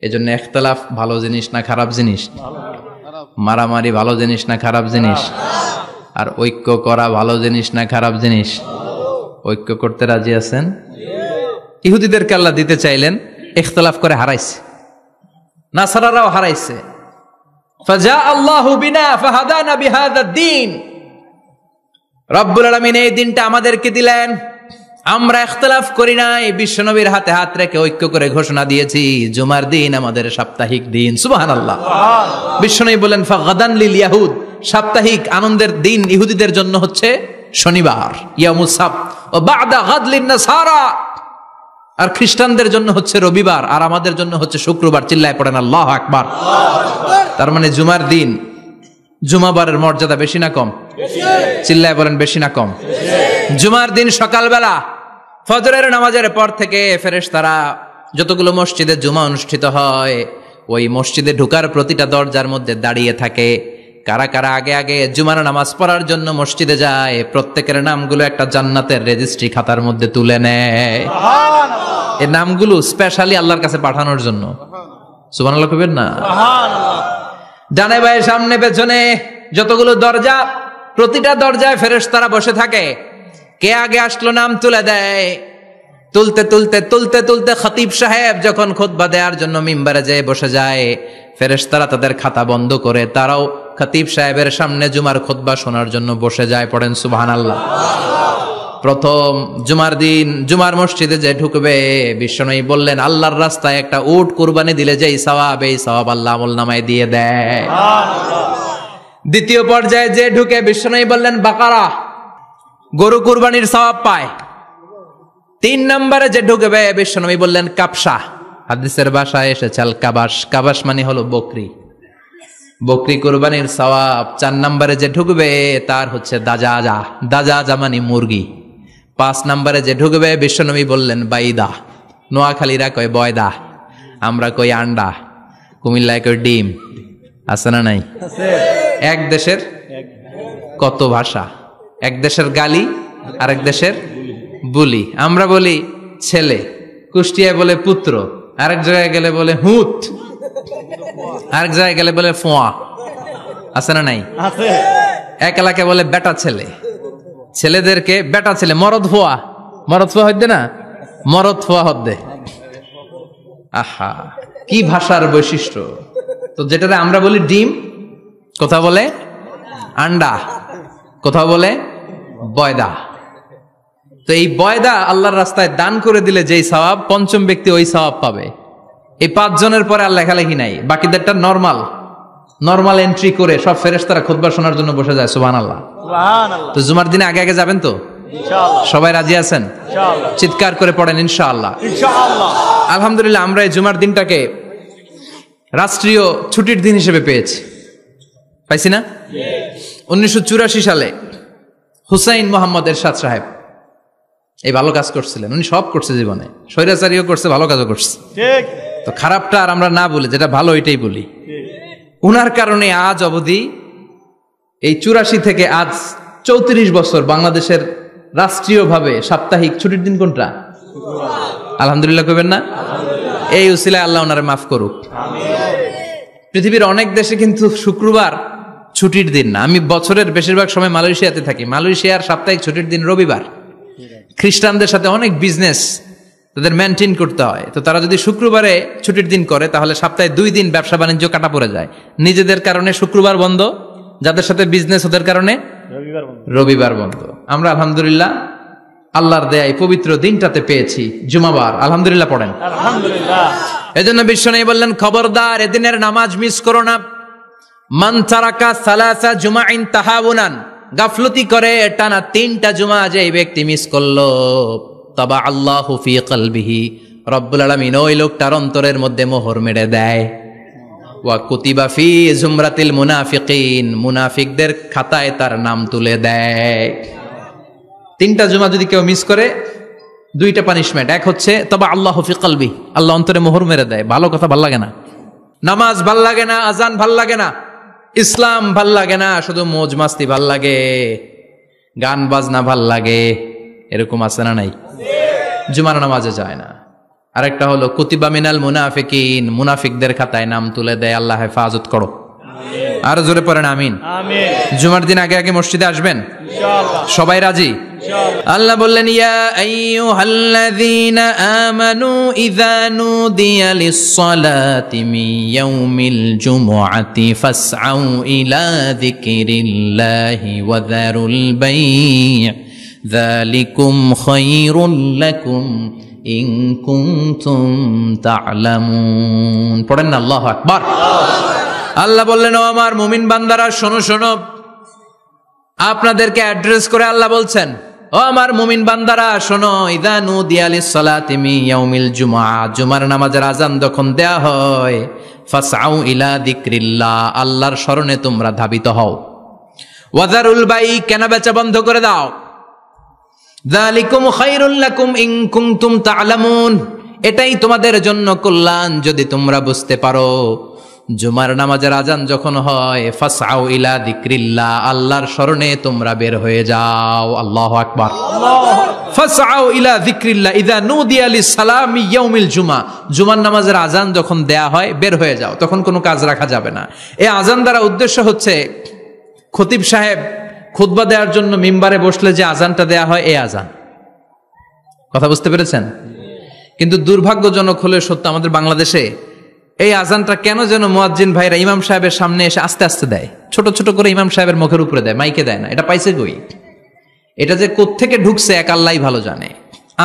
এজন্য ইখতিলাফ ভালো জিনিস না খারাপ জিনিস? মারামারি ভালো জিনিস না খারাপ জিনিস? আর ঐক্য করা ভালো জিনিস না খারাপ জিনিস? ঐক্য করতে রাজি আছেন? ইহুদিদেরকে আল্লাহ দিতে চাইলেন, ইখতিলাফ করে হারাইছে। নাসারারাও হারাইছে। ফাজা আল্লাহু বিনা ফাহাদানা বিহাদা দ্বীন, রব্বুল আলামিন এই দিনটা আমাদেরকে দিলেন, আমরা ইখতিলাফ করি নাই, বিশ্বনবীর হাতে হাত রেখে ঐক্য করে ঘোষণা দিয়েছি জুমার দিন আমাদের সাপ্তাহিক দিন। সুবহানাল্লাহ। বিশ্বনবী বলেন, ফাগাদান লিল ইয়াহুদ, সাপ্তাহিক আনন্দের দিন ইহুদিদের জন্য হচ্ছে শনিবার, ইয়ামুস সাbt, ও বাদা গাদ লিন নাসারা, আর খ্রিস্টানদের জন্য হচ্ছে রবিবার, আর আমাদের জন্য হচ্ছে শুক্রবার। চিল্লায় পড়েন আল্লাহু আকবার। তার মানে জুমার দিন, জুমাবারের মর্যাদা বেশি না কম? চিল্লায় বলেন বেশি না কম? জুমার দিন সকালবেলা ফজরের নামাজের পর থেকে ফেরেশতারা যতগুলো মসজিদে জুমা অনুষ্ঠিত হয় ওই মসজিদে ঢোকার প্রতিটা দরজার মধ্যে দাঁড়িয়ে থাকে। কারা কারা আগে আগে জুমার নামাজ পড়ার জন্য মসজিদে যায়, প্রত্যেকের নামগুলো একটা জান্নাতের রেজিস্ট্রি খাতার মধ্যে তুলে নেয়। এই নামগুলো স্পেশালি আল্লাহর কাছে পাঠানোর জন্য। সুবহানাল্লাহ কইবেন না? ডানে বায়ে সামনে পেছনে যতগুলো দরজা, প্রতিটা দরজায় ফেরেশতারা বসে থাকে। কে আগে আসলো নাম তুলে দেয়। তুলতে তুলতে তুলতে তুলতে খতিব সাহেব যখন খুতবা দেওয়ার জন্য মিম্বারে যেয়ে বসে যায়, ফেরেশতারা তাদের খাতা বন্ধ করে তারাও খতিব সাহেবের সামনে জুমার খুতবা শোনার জন্য বসে যায়। পড়েন সুবহানাল্লাহ। প্রথম জুমার দিন জুমার মসজিদে যে ঢুকবে, বিশ্বনবী বললেন আল্লাহর রাস্তায় একটা উট কুরবানি দিলে যেই সওয়াব, এই সওয়াব আল্লাহ আমলনামায় দিয়ে দেয়। দ্বিতীয় পর্যায়ে যে ঢুকে, বিশ্বনবী বললেন বাকারা, গরু কুরবানির সওয়াব পায়। 3 নম্বরে যে ঢুকবে, বিশ্বনবী বললেন কাবসা, হাদিসের ভাষায় এসেছে আল কাবাস, কাবাস মানে হলো বকরি, বকরি কুরবানির সওয়াব। 4 নম্বরে যে ঢুকবে তার হচ্ছে দাজাজা, দাজাজা মানে মুরগি, 5 নম্বরে যে ঢুকবে বিশ্বনবী বললেন বাইদা, নোয়াখালীরা কয় বয়দা, আমরা কই আন্ডা, কুমিল্লায় কই ডিম। আছে না নাই? এক দেশের কত ভাষা, এক দেশের গালি আর এক দেশের বুলি। আমরা বলি ছেলে, কুষ্টিয়ায় বলে পুত্র, আরেক জায়গায় গেলে বলে হুত, আরেক জায়গায় গেলে বলে ফোয়া। আছে না নাই? এক এলাকায় বলে বেটা ছেলে, ছেলেদেরকে বেটা ছেলে, মরদ ফোয়া, মরদ ফোয়া হইতে না, মরদ ফোয়া হদ্দে। আহা, কি ভাষার বৈশিষ্ট্য! তো যেটাতে আমরা বলি ডিম, কোথাও বলে আন্ডা, কোথাও বলে বয়দা। তো এই বয়দা আল্লাহর রাস্তায় দান করে দিলে যেই সওয়াব, পঞ্চম ব্যক্তি ওই সওয়াব পাবে। এই 5 জনের পরে আর লেখালেখি নাই, বাকিদেরটা নরমাল এন্ট্রি করে সব ফেরেশতারা খুতবা শোনার জন্য বসে যায়। সুবহানাল্লাহ। তো জুমার দিনে আগে আগে যাবেন তো ইনশাআল্লাহ? সবাই রাজি আছেন? ইনশাআল্লাহ। চিৎকার করে পড়েন ইনশাআল্লাহ। ইনশাআল্লাহ। আলহামদুলিল্লাহ, আমরা এই জুমার দিনটাকে রাষ্ট্রীয় ছুটির দিন হিসেবে পেয়েছি, পাইছি না? 1984 সালে হুসাইন মোহাম্মদ এরশাদ সাহেব এই ভালো কাজ করছিলেন। উনি সব করছে জীবনে, স্বৈরাচারীও করছে, ভালো কাজও করছে। ঠিক। তো খারাপটা আর আমরা না বলি, যেটা ভালো ওইটাই বলি। উনার কারণে আজ অবধি এই 84 থেকে আজ 34 বছর বাংলাদেশের রাষ্ট্রীয়ভাবে সাপ্তাহিক ছুটির দিন কোনটা? আলহামদুলিল্লাহ কইবেন না? এই উসিলায় আল্লাহ ওনারে মাফ করুক। পৃথিবীর অনেক দেশে কিন্তু শুক্রবার ছুটির দিন না। আমি বছরের বেশিরভাগ সময় মালয়েশিয়াতে থাকি। মালয়েশিয়ার সাপ্তাহিক ছুটির দিন রবিবার। খ্রিস্টানদের সাথে অনেক বিজনেস তাদের মেনটেন করতে হয়, তো তারা যদি শুক্রবারে ছুটির দিন করে তাহলে সপ্তাহে 2 দিন ব্যবসা বাণিজ্য কাটা পড়ে যায়। নিজেদের কারণে শুক্রবার বন্ধ, যাদের সাথে বিজনেস ওদের কারণে রবিবার বন্ধ। আমরা আলহামদুলিল্লাহ আল্লাহর দয়ায় পবিত্র দিনটাতে পেয়েছি জুমাবার। আলহামদুলিল্লাহ পড়েন আলহামদুলিল্লাহ। এজন্য বিশ্বনবী বললেন, খবরদার এদিনের নামাজ মিস করো না। মান তারাকা সালাসা জুমাইন তাহাউনান, গাফলতি করে টানা 3টা জুমা যে ব্যক্তি মিস করলো, তাবা আল্লাহু ফি কলবিহি, রব্বুল আলামিন ওই লোকটার অন্তরের মধ্যে মোহর মেরে দেয়। ওয়া কুতিবা ফি জুমরাতিল মুনাফিকিন, মুনাফিকদের খাতায় তার নাম তুলে দেয়। 3টা জুমা যদি কেউ মিস করে, 2টা পানিশমেন্ট। এক হচ্ছে তাবা আল্লাহু ফি কলবি, আল্লাহ অন্তরে মোহর মেরে দেয়। ভালো কথা ভাল লাগে না, নামাজ ভাল লাগে না, আজান ভাল লাগে না, ইসলাম ভাল লাগে না, শুধু মৌজ মাস্তি ভাল লাগে, গান বাজনা ভাল লাগে। এরকম আছে না নাই? জুমার নামাজে যায় না। আরেকটা হলো কুতিবা মিনাল মুনাফিকিন, মুনাফিকদের খাতায় নাম তুলে দেয়। আল্লাহ হেফাজত করো। আর জোরে পড়েন আমিন। জুমার দিন আগে আগে মসজিদে আসবেন ইনশাআল্লাহ। সবাই রাজি? আল্লাহ বললেন, ইয়া আইয়ুহাল্লাযীনা আমানু ইযা নুদিয়া লিস-সালাতি মিন ইয়াউমিল জুমুআতি ফাসআউ ইলা যিকরিল্লাহি ওয়া যারুল বাই', যালিকুম খায়রুল লাকুম ইন কুনতুম তা'লামুন। পড়েন না আল্লাহু আকবার। আল্লাহ বললেন, ও আমার মুমিন বান্দারা শোনো শোনো। আপনাদেরকে অ্যাড্রেস করে আল্লাহ বলছেন, ও আমার মুমিন বান্দারা শোনো, ইযা নুদিয়া লিস-সালাতি মিন ইয়াউমিল জুমআ, জুমার নামাজের আযান যখন দেয়া হয়, ফাসআউ ইলা যিকরিল্লাহ, আল্লাহর স্মরণে তোমরা ধাবিত হও। ওয়া যারুল বাই', কেনা বেচা বন্ধ করে দাও। যালিকুম খায়রুল লাকুম ইন কুনতুম তা'লামুন, এটাই তোমাদের জন্য কল্যাণ যদি তোমরা বুঝতে পারো। জুমার নামাজের আজান যখন হয়, ফাসআউ ইলা যিকরিল্লাহ, আল্লাহর স্মরণে তোমরা বের হয়ে যাও। আল্লাহু আকবার। ফাসআউ ইলা যিকরিল্লাহ ইযা নুদিয়া লিস-সালামি ইয়াউমিল জুমআ, জুমার নামাজের আজান যখন দেয়া হয় বের হয়ে যাও, তখন কোনো কাজ রাখা যাবে না। এই আজান দ্বারা উদ্দেশ্য হচ্ছে খতিব সাহেব খুতবা দেওয়ার জন্য মিম্বারে বসলে যে আজানটা দেয়া হয়, এই আজান। কথা বুঝতে পেরেছেন? কিন্তু দুর্ভাগ্যজনক হলে সত্য, আমাদের বাংলাদেশে এই আজানটা কেন যেন মুয়াজ্জিন ভাইরা ইমাম সাহেবের সামনে এসে আস্তে আস্তে দেয়, ছোট ছোট করে ইমাম সাহেবের মুখের উপরে দেয়, মাইকে দেয় না। এটা পাইছে কই? এটা যে কোত্থেকে ঢুকছে এক আল্লাহই ভালো জানে।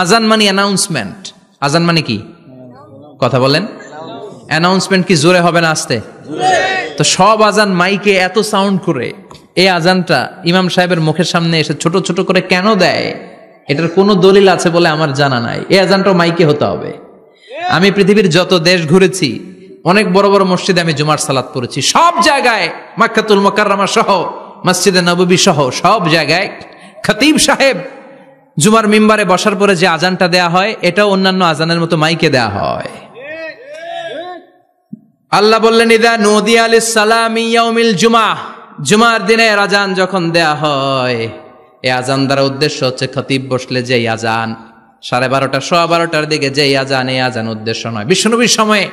আজান মানে অ্যানাউন্সমেন্ট। আজান মানে কি? কথা বলেন। অ্যানাউন্সমেন্ট কি জোরে হবে না আস্তে? তো সব আজান মাইকে এত সাউন্ড করে, এই আজানটা ইমাম সাহেবের মুখের সামনে এসে ছোট ছোট করে কেন দেয়? এটার কোনো দলিল আছে বলে আমার জানা নাই। এই আজানটাও মাইকে হতে হবে। আমি পৃথিবীর যত দেশ ঘুরেছি, অনেক বড় বড় মসজিদে আমি জুমার সালাত পড়েছি, সব জায়গায় মক্কাতুল মুকাররমা সহ, মসজিদে নববী সহ সব জায়গায় খতিব সাহেব জুমার মিম্বারে বসার পরে যে আজানটা দেয়া হয় এটাও অন্যান্য আজানের মতো মাইকে দেয়া হয়। আল্লাহ বললেন ইদা নুদিয়া লিস-সালামি ইয়াউমিল জুমআহ, জুমার দিনের আজান যখন দেয়া হয়, এই আজান দ্বারা উদ্দেশ্য হচ্ছে খতিব বসলে যেই আজান 12:30 12:15 দিকে যেই আজান, এই আজান উদ্দেশ্য নয়। বিশ্বনবীর সময়ে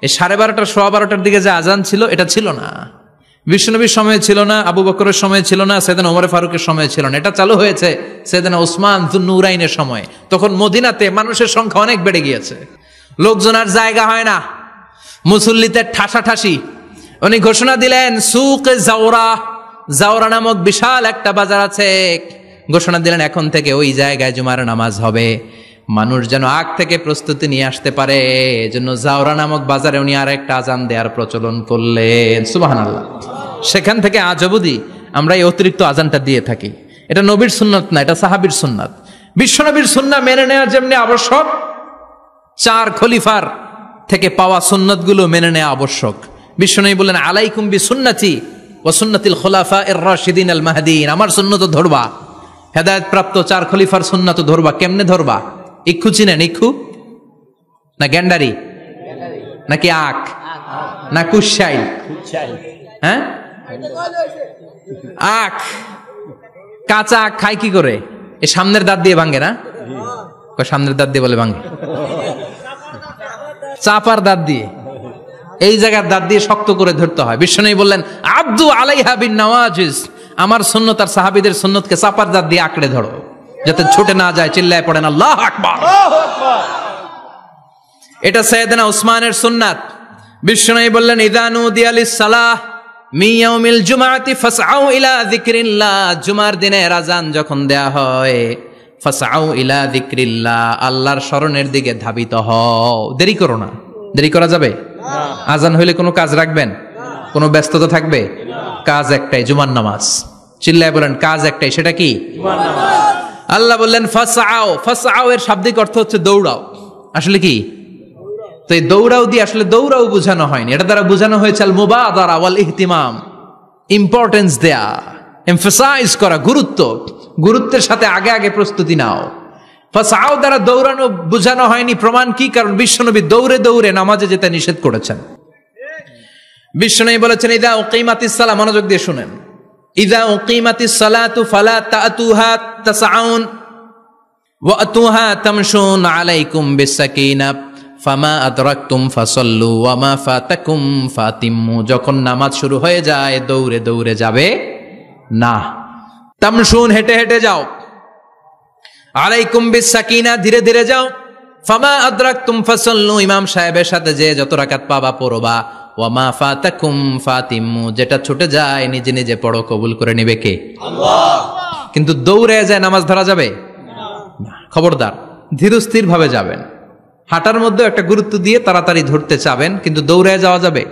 এই 12:30 12:15 দিকে যে আজান ছিল এটা ছিল না। বিশ্বনবীর সময়ে ছিল না, আবু বকরের সময়ে ছিল না, সাইয়েদনা ওমর ফারুকের সময়ে ছিল না। এটা চালু হয়েছে সাইয়েদনা উসমান যুন্নুরাইনের সময়। তখন মদিনাতে মানুষের সংখ্যা অনেক বেড়ে গিয়েছে, লোকজন আর জায়গা হয় না, মুসল্লিতে ঠাসাঠাসি। উনি ঘোষণা দিলেন সুক জাওরা, জাওরা নামক বিশাল একটা বাজার আছে, ঘোষণা দিলেন এখন থেকে ওই জায়গায় জুমার নামাজ হবে। মানুষ যেন আগ থেকে প্রস্তুতি নিয়ে আসতে পারে, এজন্য জাওরা নামক বাজারে উনি আর একটা আজান দেওয়ার প্রচলন করলেন। সুবহানাল্লাহ। সেখান থেকে আজ অবধি আমরা এই অতিরিক্ত আজানটা দিয়ে থাকি। এটা নবীর সুন্নাত না, এটা সাহাবীর সুন্নাত। বিশ্বনবীর সুন্নাহ মেনে নেওয়া যেমনি আবশ্যক, 4 খলিফার থেকে পাওয়া সুন্নাতগুলো মেনে নেওয়া আবশ্যক। বিশ্বনবী বললেন আলাইকুম বিসুন্নতি ওয়া সুন্নাতিল খুলাফায়ে রাশিদিন আল মাহদিয়িন, আমার সুন্নাত ধরবা, হেদায়েত প্রাপ্ত 4 খলিফার সুন্নাত ধরবা। কেমনে ধরবা? ইক্ষু চিনেন? ইক্ষু না গ্যান্ডারি নাকি আখ না কুশাই? হ্যাঁ, আখ। কাঁচা আখ খায় কি করে? এই সামনের দাঁত দিয়ে ভাঙে না? সামনের দাঁত দিয়ে বলে ভাঙে, চাপার দাঁত দিয়ে, এই জায়গার দাঁত দিয়ে শক্ত করে ধরতে হয়। বিশ্বনবী বললেন আব্দু আলাইহা বিন নওয়াজিজ, আমার সুন্নত আর সাহাবীদের সুন্নতকে চাপার দাঁত দিয়ে আঁকড়ে ধরো, যাতে ছুটে না যায়। চিল্লায় পড়েন আল্লাহু আকবার। এটা সাইয়েদনা উসমানের সুন্নাত। বিশ্বনবী বললেন ইযা নুদিয়া লিস-সালাহ মিন ইয়াউমিল জুমআতি ফাসআউ ইলা যিকরিল্লাহ, জুমার দিনের আযান যখন দেয়া হয়, ফাসআউ ইলা যিকরিল্লাহ, আল্লাহর স্মরণের দিকে ধাবিত হও। দেরি করো না। দেরি করা যাবে না। আযান হইলে কোনো কাজ রাখবেন? কোনো ব্যস্ততা থাকবে? কাজ একটাই, জুমার নামাজ। চিল্লায় বলেন কাজ একটাই, সেটা কি? জুমার নামাজ। আল্লাহ বললেন ফাসআউ, ফাসআউ এর শাব্দিক অর্থ হচ্ছে দৌড়াও। আসলে কি? তো এই দৌড়াও দিয়ে আসলে দৌড়াও বোঝানো হয়নি, এটা দ্বারা বোঝানো হয়েছে আল মুবাদারা ওয়াল ইহতিমাম, ইম্পর্টেন্স দেয়া, এমফাসাইজ করা, গুরুত্ব, গুরুত্বের সাথে আগে আগে প্রস্তুতি নাও। ফাসআউ দ্বারা দৌড়ানো বোঝানো হয়নি। প্রমাণ কি? কারণ বিশ্বনবী দৌড়ে দৌড়ে নামাজে যেতে নিষেধ করেছেন। বিশ্বনবী বলেছেন ইযা উকিমাতিস সালাহ, মনোযোগ দিয়ে শুনেন, ইযা উকিমাতিস সালাতু ফালা তাতুহা তাসআউন ওয়া আতুহা তামশুন আলাইকুম বিসাকিনাহ ফামা আদরাকতুম ফাসাল্লু ওয়া মা ফাতাকুম ফাতিম্মু, যখন নামাজ শুরু হয়ে যায় দৌড়ে দৌড়ে যাবে না, তামশুন হেঁটে হেঁটে যাও, আলাইকুম বিসাকিনা ধীরে ধীরে যাও, ফামা আদরাকতুম ফাসাল্লু ইমাম সাহেবের সাথে যে যত রাকাত পাবা পড়বা, ওয়া মা ফাতাকুম ফাতিম্মু যেটা ছুটে যায় নিজে নিজে পড়ো, কবুল করে নেবে কে? আল্লাহ। কিন্তু দৌড়ে যায় নামাজ ধরা যাবে না। খবরদার, ধীরস্থির ভাবে যাবেন। হাঁটার মধ্যে একটা গুরুত্ব দিয়ে তাড়াতাড়ি ধরতে চাবেন, কিন্তু দৌড়ে যাওয়া যাবে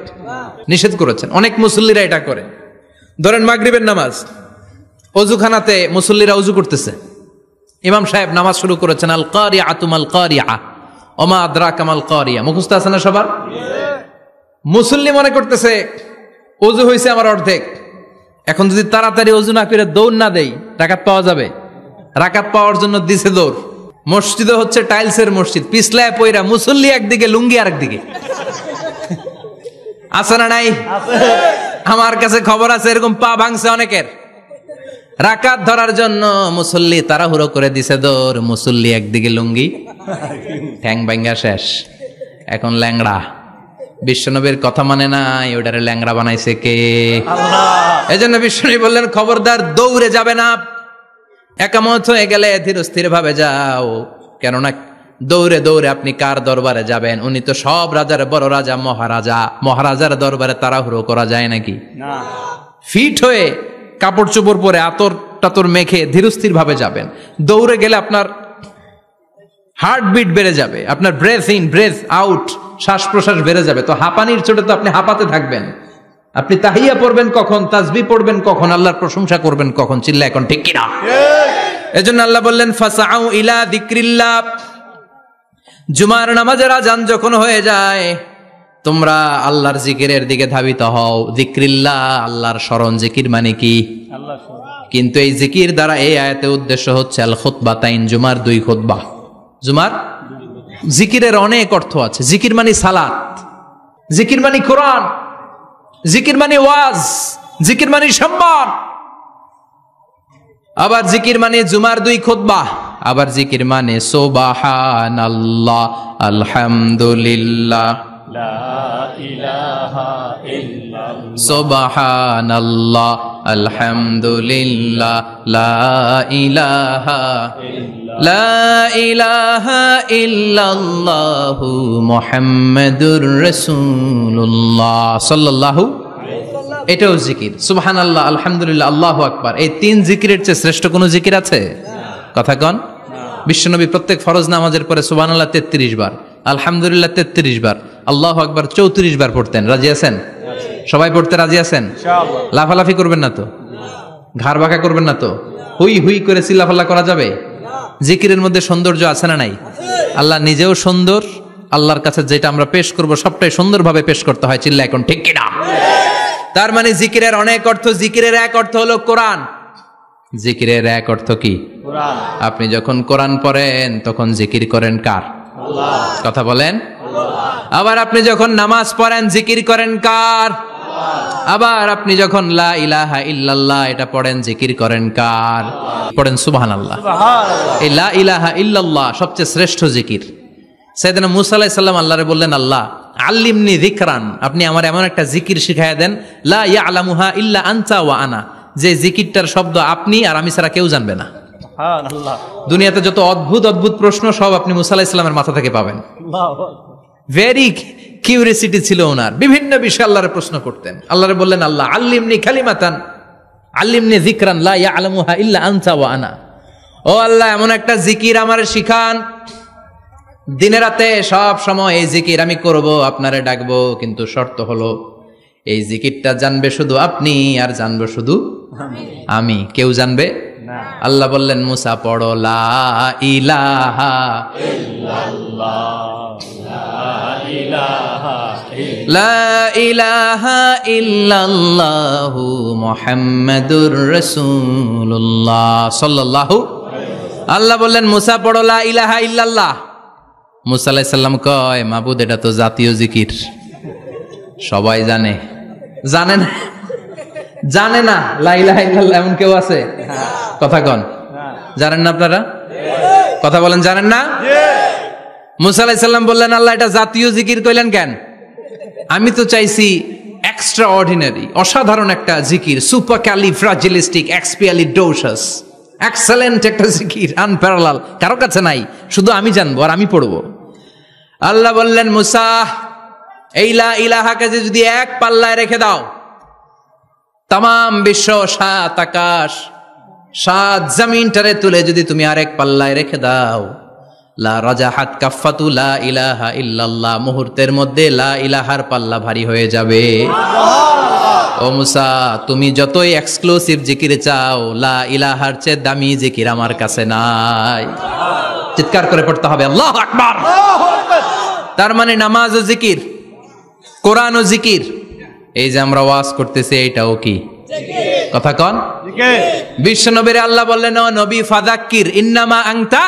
নিষেধ করেছেন। অনেক মুসল্লিরা এটা করে। ধরেন মাগরিবের নামাজ, অজুখানাতে মুসল্লিরা অজু করতেছে, ইমাম সাহেব নামাজ শুরু করেছেন আল কারিআতু মাল কারিআ ওমা আদরাকা মাল কারিআ, মুখস্থ আছে না সবার? মুসল্লি মনে করতেছে অজু হয়েছে আমার অর্ধেক, এখন যদি তাড়াতাড়ি অজু না করে দৌড় না দেই রাকাত পাওয়া যাবে? রাকাত পাওয়ার জন্য দিছে দৌড়। মসজিদে হচ্ছে টাইলসের মসজিদ, পিছলায় পয়রা মুসল্লি একদিকে, লুঙ্গি আরেকদিকে। আছে না নাই? আমার কাছে খবর আছে এরকম পা ভাঙছে অনেকের। রাকাত ধরার জন্য মুসল্লি তাড়াহুড়ো করে দিছে দৌড়, মুসল্লি একদিকে লুঙ্গি, ঠ্যাং ভাঙ্গা শেষ, এখন ল্যাংড়া। বিশ্বনবীর কথা মানে নাই, ওটারে ল্যাংড়া বানাইছে কে? আল্লাহ। এজন্য বিশ্বনবী বললেন খবরদার দৌড়ে যাবে না, একামত হয়ে গেলে ধীরস্থির ভাবে যাও। কেননা দৌড়ে দৌড়ে আপনি কার দরবারে যাবেন? উনি তো সব রাজার বড় রাজা, মহারাজা। মহারাজার দরবারে তাড়াহুড়ো করা যায় নাকি? না। ফিট হয়ে কাপড় চোপড় পরে আতর টাতর মেখে ধীরস্থির ভাবে যাবেন। দৌড়ে গেলে আপনার হার্টবিট বেড়ে যাবে, আপনার ব্রেথ ইন ব্রেথ আউট, শ্বাস প্রশ্বাস বেড়ে যাবে। তো হাঁপানির চোটে তো আপনি হাঁপাতে থাকবেন। আপনি তাহিয়া পড়বেন কখন, তাসবিহ পড়বেন কখন, আল্লাহর প্রশংসা করবেন কখন? চিল্লা এখন ঠিক কিনা? এজন্য আল্লাহ বললেন ফাসআউ ইলা যিকরিল্লাহ, জুমার নামাজের আযান যখন হয়ে যায় তোমরা আল্লাহর জিকিরের দিকে ধাবিত হও। যিকরিল্লাহ, আল্লাহর স্মরণ। জিকির মানে কি? কিন্তু এই জিকির দ্বারা এই আয়াতে উদ্দেশ্য হচ্ছে আল খুতবাতাইন, জুমার 2 খুতবা। জুমার জিকিরের অনেক অর্থ আছে। জিকির মানে সালাত, জিকির মানে কোরআন, জিকির মানে ওয়াজ, জিকির মানে সম্মান। আবার জিকির মানে জুমার 2 খুতবা। আবার জিকির মানে সুবহানাল্লাহ, আলহামদুলিল্লাহ, সুবহানাল্লাহ, আলহামদুলিল্লাহ, লা ইলাহা ইল্লাল্লাহু মুহাম্মাদুর রাসূলুল্লাহ সাল্লাল্লাহু। এটাও জিকির। সুবহানাল্লাহ, আলহামদুলিল্লাহ, আল্লাহু আকবার। এই 3 জিকিরের চেয়ে শ্রেষ্ঠ কোনো জিকির আছে? কথা কন। বিশ্বনবী প্রত্যেক ফরজ নামাজের পরে সুবহানাল্লাহ 33 বার, আলহামদুলিল্লাহ 33 বার, আল্লাহু আকবার 34 বার পড়তেন। রাজি আছেন? সবাই পড়তে রাজি আছেন? ইনশাআল্লাহ। লাফালাফি করবেন না তো? ঘাড় বাঁকা করবেন না তো? হুই হুই করে চিল্লাফাল্লা করা যাবে? জিকিরের মধ্যে সৌন্দর্য আছে না নাই? আল্লাহ নিজেও সুন্দর। আল্লাহর কাছে যেটা আমরা পেশ করব সবটাই সুন্দরভাবে পেশ করতে হয়। চিল্লা এখন ঠিক কিনা? তার মানে জিকিরের অনেক অর্থ। জিকিরের এক অর্থ হলো কোরআন। জিকিরের এক অর্থ কি? কোরআন। আপনি যখন কোরআন পড়েন তখন জিকির করেন কার? আল্লাহ। কথা বলেন। আবার আপনি যখন নামাজ পড়েন জিকির করেন কার? আল্লাহ। আবার আপনি যখন লা ইলাহা ইল্লাল্লাহ এটা পড়েন জিকির করেন কার? পড়েন সুবহানাল্লাহ। এই লা ইলাহা ইল্লাল্লাহ সবচেয়ে শ্রেষ্ঠ জিকির। সাইয়েদনা মুসা আলাইহিস সালাম আল্লাহরে বললেন, আল্লাহ আল্লিমনি যিকরান, আপনি আমার এমন একটা জিকির শিখায়া দেন, লা ইয়ালামুহা ইল্লা আনতা ওয়া আনা, যে জিকিরটার শব্দ আপনি আর আমি ছাড়া কেউ জানবে না। সুবহানাল্লাহ। দুনিয়াতে যত অদ্ভুত অদ্ভুত প্রশ্ন সব আপনি মুসা আলাইহিস সালামের মাথা থেকে পাবেন। ভেরি কিউরিয়াসিটি ছিল ওনার, বিভিন্ন বিষয়ে আল্লাহরে প্রশ্ন করতেন। আল্লাহরে বললেন, আল্লাহ আল্লিমনি কালিমাতান, আল্লিমনি যিকরান লা ইয়ালামুহা ইল্লা আনতা ওয়া আনা। ও আল্লাহ এমন একটা জিকির আমারে শিখান, দিনে রাতে সব সময় এই জিকির আমি করব, আপনারে ডাকবো, কিন্তু শর্ত হলো এই জিকিরটা জানবে শুধু আপনি আর জানবো শুধু আমি, কেউ জানবে না। আল্লাহ বললেন, মুসা পড়ো লা ইলাহা ইল্লাল্লাহ, লা ইলাহা ইল্লাল্লাহু মুহাম্মাদুর রাসূলুল্লাহ সাল্লাল্লাহু। আল্লাহ বললেন, মুসা পড়ো লা ইলাহা ইল্লাল্লাহ। মুসা আলাইহিস সালাম কয়, মাবুদ এটা তো জাতীয় জিকির, সবাই জানে। জানে না? জানে না লা ইলাহা ইল্লাল্লাহ এমন কেউ আছে? কথা কন। জানেন না আপনারা? কথা বলেন, জানেন না? মুসা আলাইহিস সালাম বললেন, আল্লাহ এটা জাতীয় জিকির কইলেন কেন? আমি তো চাইছি এক্সট্রা অর্ডিনারি, অসাধারণ একটা জিকির, সুপারক্যালিফ্রাজিলিস্টিক এক্সপিয়ালিডোসাস, এক্সেলেন্ট একটা জিকির, আনপ্যারালাল, কারো কাছে নাই, শুধু আমি জানবো আর আমি পড়বো। আল্লাহ বললেন, মুসা এই লা ইলাহাকে যদি এক পাল্লায় রেখে দাও, তামাম বিশ্ব, 7 আকাশ, 7 জমিনটারে তুলে যদি তুমি আরেক পাল্লায় রেখে দাও, লা রাজাহাত কাফাতু লা ইলাহা ইল্লাল্লাহ, মুহূর্তের মধ্যে লা ইলাহার পাল্লা ভারী হয়ে যাবে। ও মুসা, তুমি যতই এক্সক্লুসিভ জিকির চাও, লা ইলাহার চেয়ে দামি জিকির আমার কাছে নাই। চিৎকার করে পড়তে হবে আল্লাহু আকবার। তার মানে নামাজ ও জিকির, কোরআন ও জিকির, এই যে আমরা ওয়াজ করতেছি এটাও কি জিকির? কথা কন। বিশ্ব নবীর আল্লাহ বললেন, ও নবী ফাযাক্কির ইন্নামা আনতা,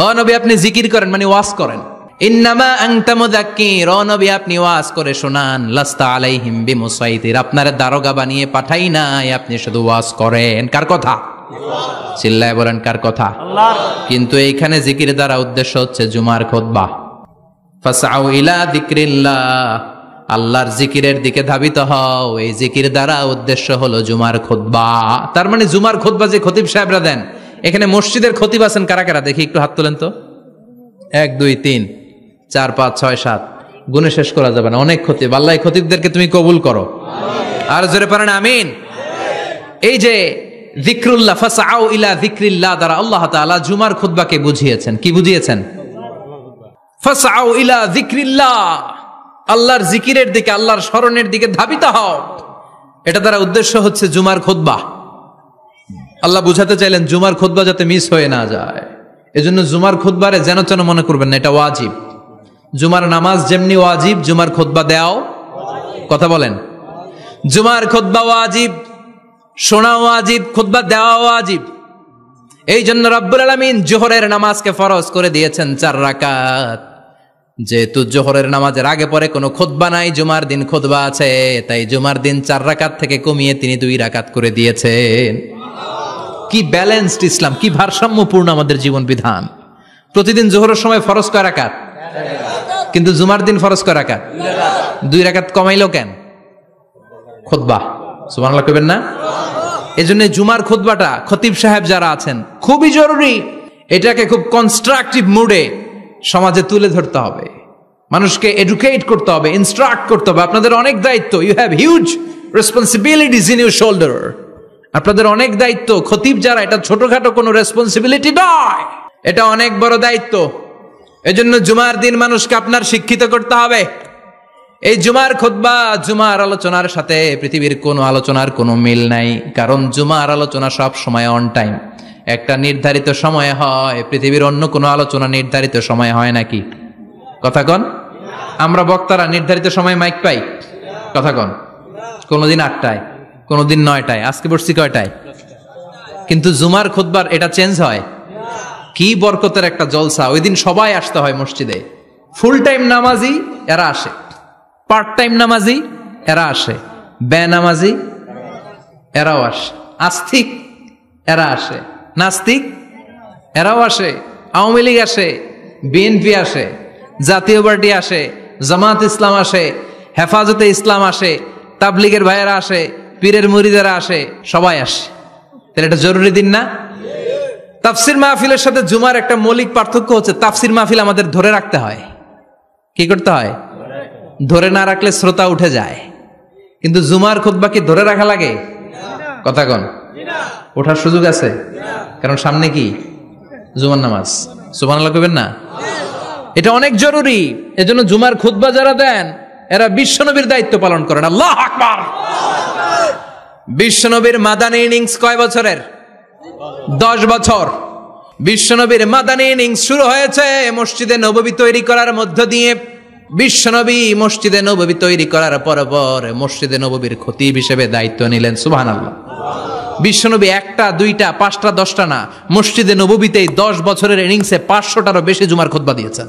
ও নবী আপনি জিকির করেন মানে ওয়াজ করেন। ইন্নামা আনতা মুযাক্কির, ও নবী আপনি ওয়াজ করে শোনান। লাস্তা আলাইহিম বিমুসাইতির, আপনার দারোগা বানিয়ে পাঠাই নাই, আপনি শুধু ওয়াজ করেন। কার কথা? আল্লাহ। চিল্লায় বলেন কার কথা? আল্লাহর। কিন্তু এইখানে জিকির দ্বারা উদ্দেশ্য হচ্ছে জুমার খুতবা। ফাসআউ ইলা যিকরিল্লাহ, আল্লাহর জিকিরের দিকে ধাবিত হও। এই জিকির দ্বারা উদ্দেশ্য হলো জুমার খুতবা। তার মানে জুমার খুতবা যে খতিব সাহেবরা দেন, এখানে মসজিদের খতিব আছেন কারা কারা? দেখি একটু হাত তোলেন তো। 1 2 3 4 5 6 7, গুণে শেষ করা যাবে না, অনেক খতিব। আল্লাহ এই খতিবদেরকে তুমি কবুল করো। আর জোরে পড়েন আমিন। এই যে যিকরুল্লাহ, ফাসআউ ইলা যিকরিল্লাহ দ্বারা আল্লাহ তাআলা জুমার খুতবাকে বুঝিয়েছেন। কি বুঝিয়েছেন? ফাসআউ ইলা যিকরিল্লাহ, আল্লাহর জিকিরের দিকে, আল্লাহর স্মরণের দিকে ধাবিত হও। এটা দ্বারা উদ্দেশ্য হচ্ছে জুমার খুতবা। আল্লাহ বুঝাতে চাইলেন জুমার খুতবা যাতে মিস হয়ে না যায়, এজন্য জুমার খুতবারে যেন তেন মনে করবেন না, এটা ওয়াজিব। জুমার নামাজ যেমনি ওয়াজিব, জুমার খুতবা দেও। কথা বলেন, জুমার খুতবা ওয়াজিব। শোনা ওয়াজিব, খুতবা দেওয়া ওয়াজিব। এই জন্য রব্বুল আলামিন জোহরের নামাজকে ফরজ করে দিয়েছেন 4 রাকাত। যেহেতু জোহরের নামাজের আগে পরে কোনো খুতবা নাই, জুমার দিন খুতবা আছে, তাই জুমার দিন 4 রাকাত থেকে কমিয়ে তিনি 2 রাকাত করে দিয়েছেন। কি ব্যালেন্সড ইসলাম, কি ভারসাম্যপূর্ণ আমাদের জীবন বিধান। প্রতিদিন জোহরের সময় ফরজ কয় রাকাত, কিন্তু জুমার দিন ফরজ কয় রাকাত? 2 রাকাত কমাইলো কেন? খুতবা। সুবহানাল্লাহ কইবেন না? এজন্য জুমার খুতবাটা খতিব সাহেব যারা আছেন খুবই জরুরি। এটাকে খুব কনস্ট্রাকটিভ মুডে সমাজে তুলে ধরতে হবে, মানুষকে এডুকেট করতে হবে, ইনস্ট্রাক্ট করতে হবে। আপনাদের অনেক দায়িত্ব, you have huge responsibilities in your shoulder. আপনাদের অনেক দায়িত্ব। খতিব যারা, এটা ছোটখাটো কোনো রেসপন্সিবিলিটি নয়, এটা অনেক বড় দায়িত্ব। এজন্য জুমার দিন মানুষকে আপনার শিক্ষিত করতে হবে। এই জুমার খুতবা, জুমার আলোচনার সাথে পৃথিবীর কোনো আলোচনার কোনো মিল নাই, কারণ জুমার আলোচনা সব সময় অন টাইম, একটা নির্ধারিত সময়ে হয়। পৃথিবীর অন্য কোনো আলোচনা নির্ধারিত সময়ে হয় নাকি? কথা কন। আমরা বক্তারা নির্ধারিত সময়ে মাইক পাই? কথা কন। কোনোদিন 8টায়, কোনোদিন 9টায়, আজকে বসছি কয়টায়? কিন্তু জুমার খুতবার এটা চেঞ্জ হয়। কি বরকতের একটা জলসা। ওই দিন সবাই আসতে হয় মসজিদে। ফুল টাইম নামাজি এরা আসে, পার্ট টাইম নামাজি এরা আসে, বেনামাজি এরাও আসে, আস্তিক এরা আসে, নাস্তিক এরাও আসে, আওয়ামী লীগ আসে, বিএনপি আসে, জাতীয় পার্টি আসে, জামাত ইসলাম আসে, হেফাজতে ইসলাম আসে, তাবলিগের ভাইয়েরা আসে, পীরের মুরিদেরা আসে, সবাই আসে। তাহলে এটা জরুরি দিন না? তাফসির মাহফিলের সাথে জুমার একটা মৌলিক পার্থক্য হচ্ছে, তাফসির মাহফিল আমাদের ধরে রাখতে হয়। কি করতে হয়? ধরে না রাখলে শ্রোতা উঠে যায়। কিন্তু জুমার খুতবা কি ধরে রাখা লাগে? কথা কন। ওঠার সুযোগ আছে, কারণ সামনে কি? জুমার নামাজ। সুবহানাল্লাহ কইবেন না? এটা অনেক জরুরি। এজন্য জুমার খুতবা যারা দেন এরা বিশ্বনবীর দায়িত্ব পালন করেন। আল্লাহু আকবার। বিশ্বনবীর মাদানী ইনিংস কয় বছরের? 10 বছর। বিশ্বনবীর মাদানী ইনিংস শুরু হয়েছে মসজিদে নববী তৈরি করার মধ্য দিয়ে। বিশ্বনবী মসজিদে নববী তৈরি করার পর মসজিদে নববীর খতিব হিসেবে দায়িত্ব নিলেন। সুবহানাল্লাহ। বিশ্বনবী 1টা 2টা 5টা 10টা না, মসজিদে নববীতেই 10 বছরের ইনিংসে 500টারও বেশি জুমার খুতবা দিয়েছেন।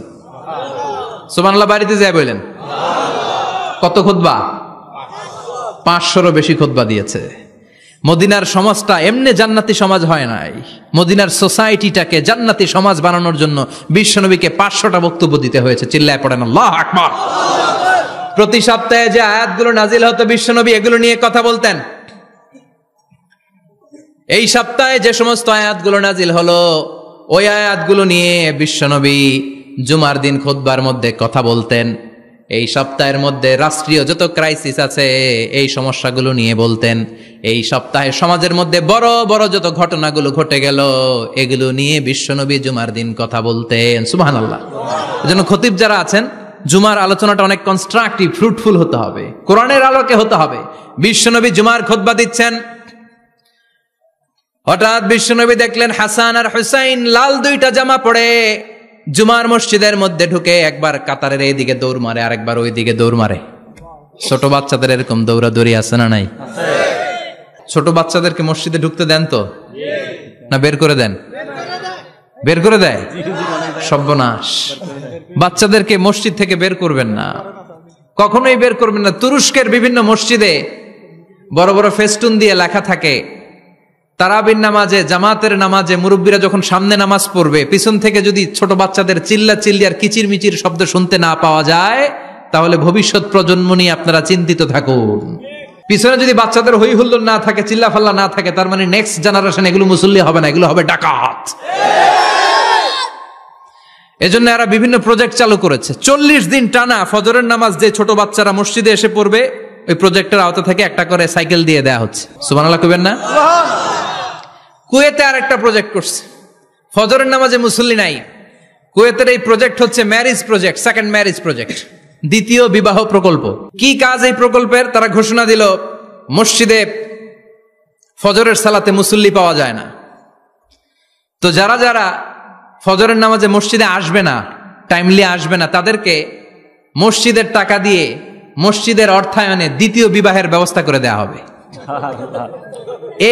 সুবহানাল্লাহ। বাড়িতে যায় বললেন কত খুতবা? 500রও বেশি খুতবা দিয়েছে। মদিনার সমাজটা এমনি জান্নাতি সমাজ হয় নাই। মদিনার সোসাইটিটাকে জান্নাতি সমাজ বানানোর জন্য বিশ্বনবীকে 500টা বক্তব্য দিতে হয়েছে। চিল্লায় পড়েন আল্লাহু আকবার। প্রতি সপ্তাহে যে আয়াতগুলো নাজিল হতো বিশ্বনবী এগুলো নিয়ে কথা বলতেন। এই সপ্তাহে যে সমস্ত আয়াতগুলো নাজিল হলো ওই আয়াতগুলো নিয়ে বিশ্বনবী জুমার দিন খুতবার মধ্যে কথা বলতেন। এই সপ্তাহের মধ্যে রাষ্ট্রীয় যত ক্রাইসিস আছে এই সমস্যাগুলো নিয়ে বলতেন। এই সপ্তাহে সমাজের মধ্যে বড় বড় যত ঘটনাগুলো ঘটে গেল এগুলো নিয়ে বিশ্বনবী জুমার দিন কথা বলতেন। সুবহানাল্লাহ। এজন্য খতিব যারা আছেন জুমার আলোচনাটা অনেক কনস্ট্রাকটিভ, ফ্রুটফুল হতে হবে, কোরআনের আলোকে হতে হবে। বিশ্বনবী জুমার খুতবা দিচ্ছেন, হঠাৎ বিশ্বনবী দেখলেন হাসান আর হুসাইন লাল 2টা জামা পরে জুমার মসজিদের মধ্যে ঢুকে একবার কাতারের এইদিকে দৌড় মারে, আরেকবার ওই দিকে দৌড় মারে। ছোট বাচ্চাদের এরকম দৌড়াদৌড়ি আছে না নাই? ছোট বাচ্চাদেরকে মসজিদে ঢুকতে দেন তো না বের করে দেন? বের করে দেয়। সর্বনাশ। বাচ্চাদেরকে মসজিদ থেকে বের করবেন না, কখনোই বের করবেন না। তুরস্কের বিভিন্ন মসজিদে বড় বড় ফেস্টুন দিয়ে লেখা থাকে তারাবির নামাজে, জামাতের নামাজে মুরব্বীরা যখন সামনে নামাজ পড়বে পিছন থেকে যদি ছোট বাচ্চাদের চিল্লা চিল্লি আর কিচির মিচির শব্দ শুনতে না পাওয়া যায় তাহলে ভবিষ্যৎ প্রজন্ম নিয়ে আপনারা চিন্তিত থাকুন। পিছনে যদি বাচ্চাদের হই হুল্লোড় না থাকে, চিল্লা ফাল্লা না থাকে, তার মানে নেক্সট জেনারেশন এগুলো মুসল্লি হবে না, এগুলো হবে ডাকাত। এজন্য এরা বিভিন্ন প্রজেক্ট চালু করেছে। 40 দিন টানা ফজরের নামাজ যে ছোট বাচ্চারা মসজিদে এসে পড়বে ওই প্রজেক্টের আওতা থেকে একটা করে সাইকেল দিয়ে দেয়া হচ্ছে। সুবহানাল্লাহ কইবেন না? কুয়েতে আর একটা প্রজেক্ট করছে, ফজরের নামাজে মুসল্লি নাই। কুয়েতের এই প্রজেক্ট হচ্ছে marriage project, second marriage project, দ্বিতীয় বিবাহ প্রকল্প। কি কাজ এই প্রকল্পের? তারা ঘোষণা দিল মসজিদে ফজরের সালাতে মুসল্লি পাওয়া যায় না, তো যারা যারা ফজরের নামাজে মসজিদে আসবে না, টাইমলি আসবে না, তাদেরকে মসজিদের টাকা দিয়ে মসজিদের অর্থায়নে দ্বিতীয় বিবাহের ব্যবস্থা করে দেওয়া হবে।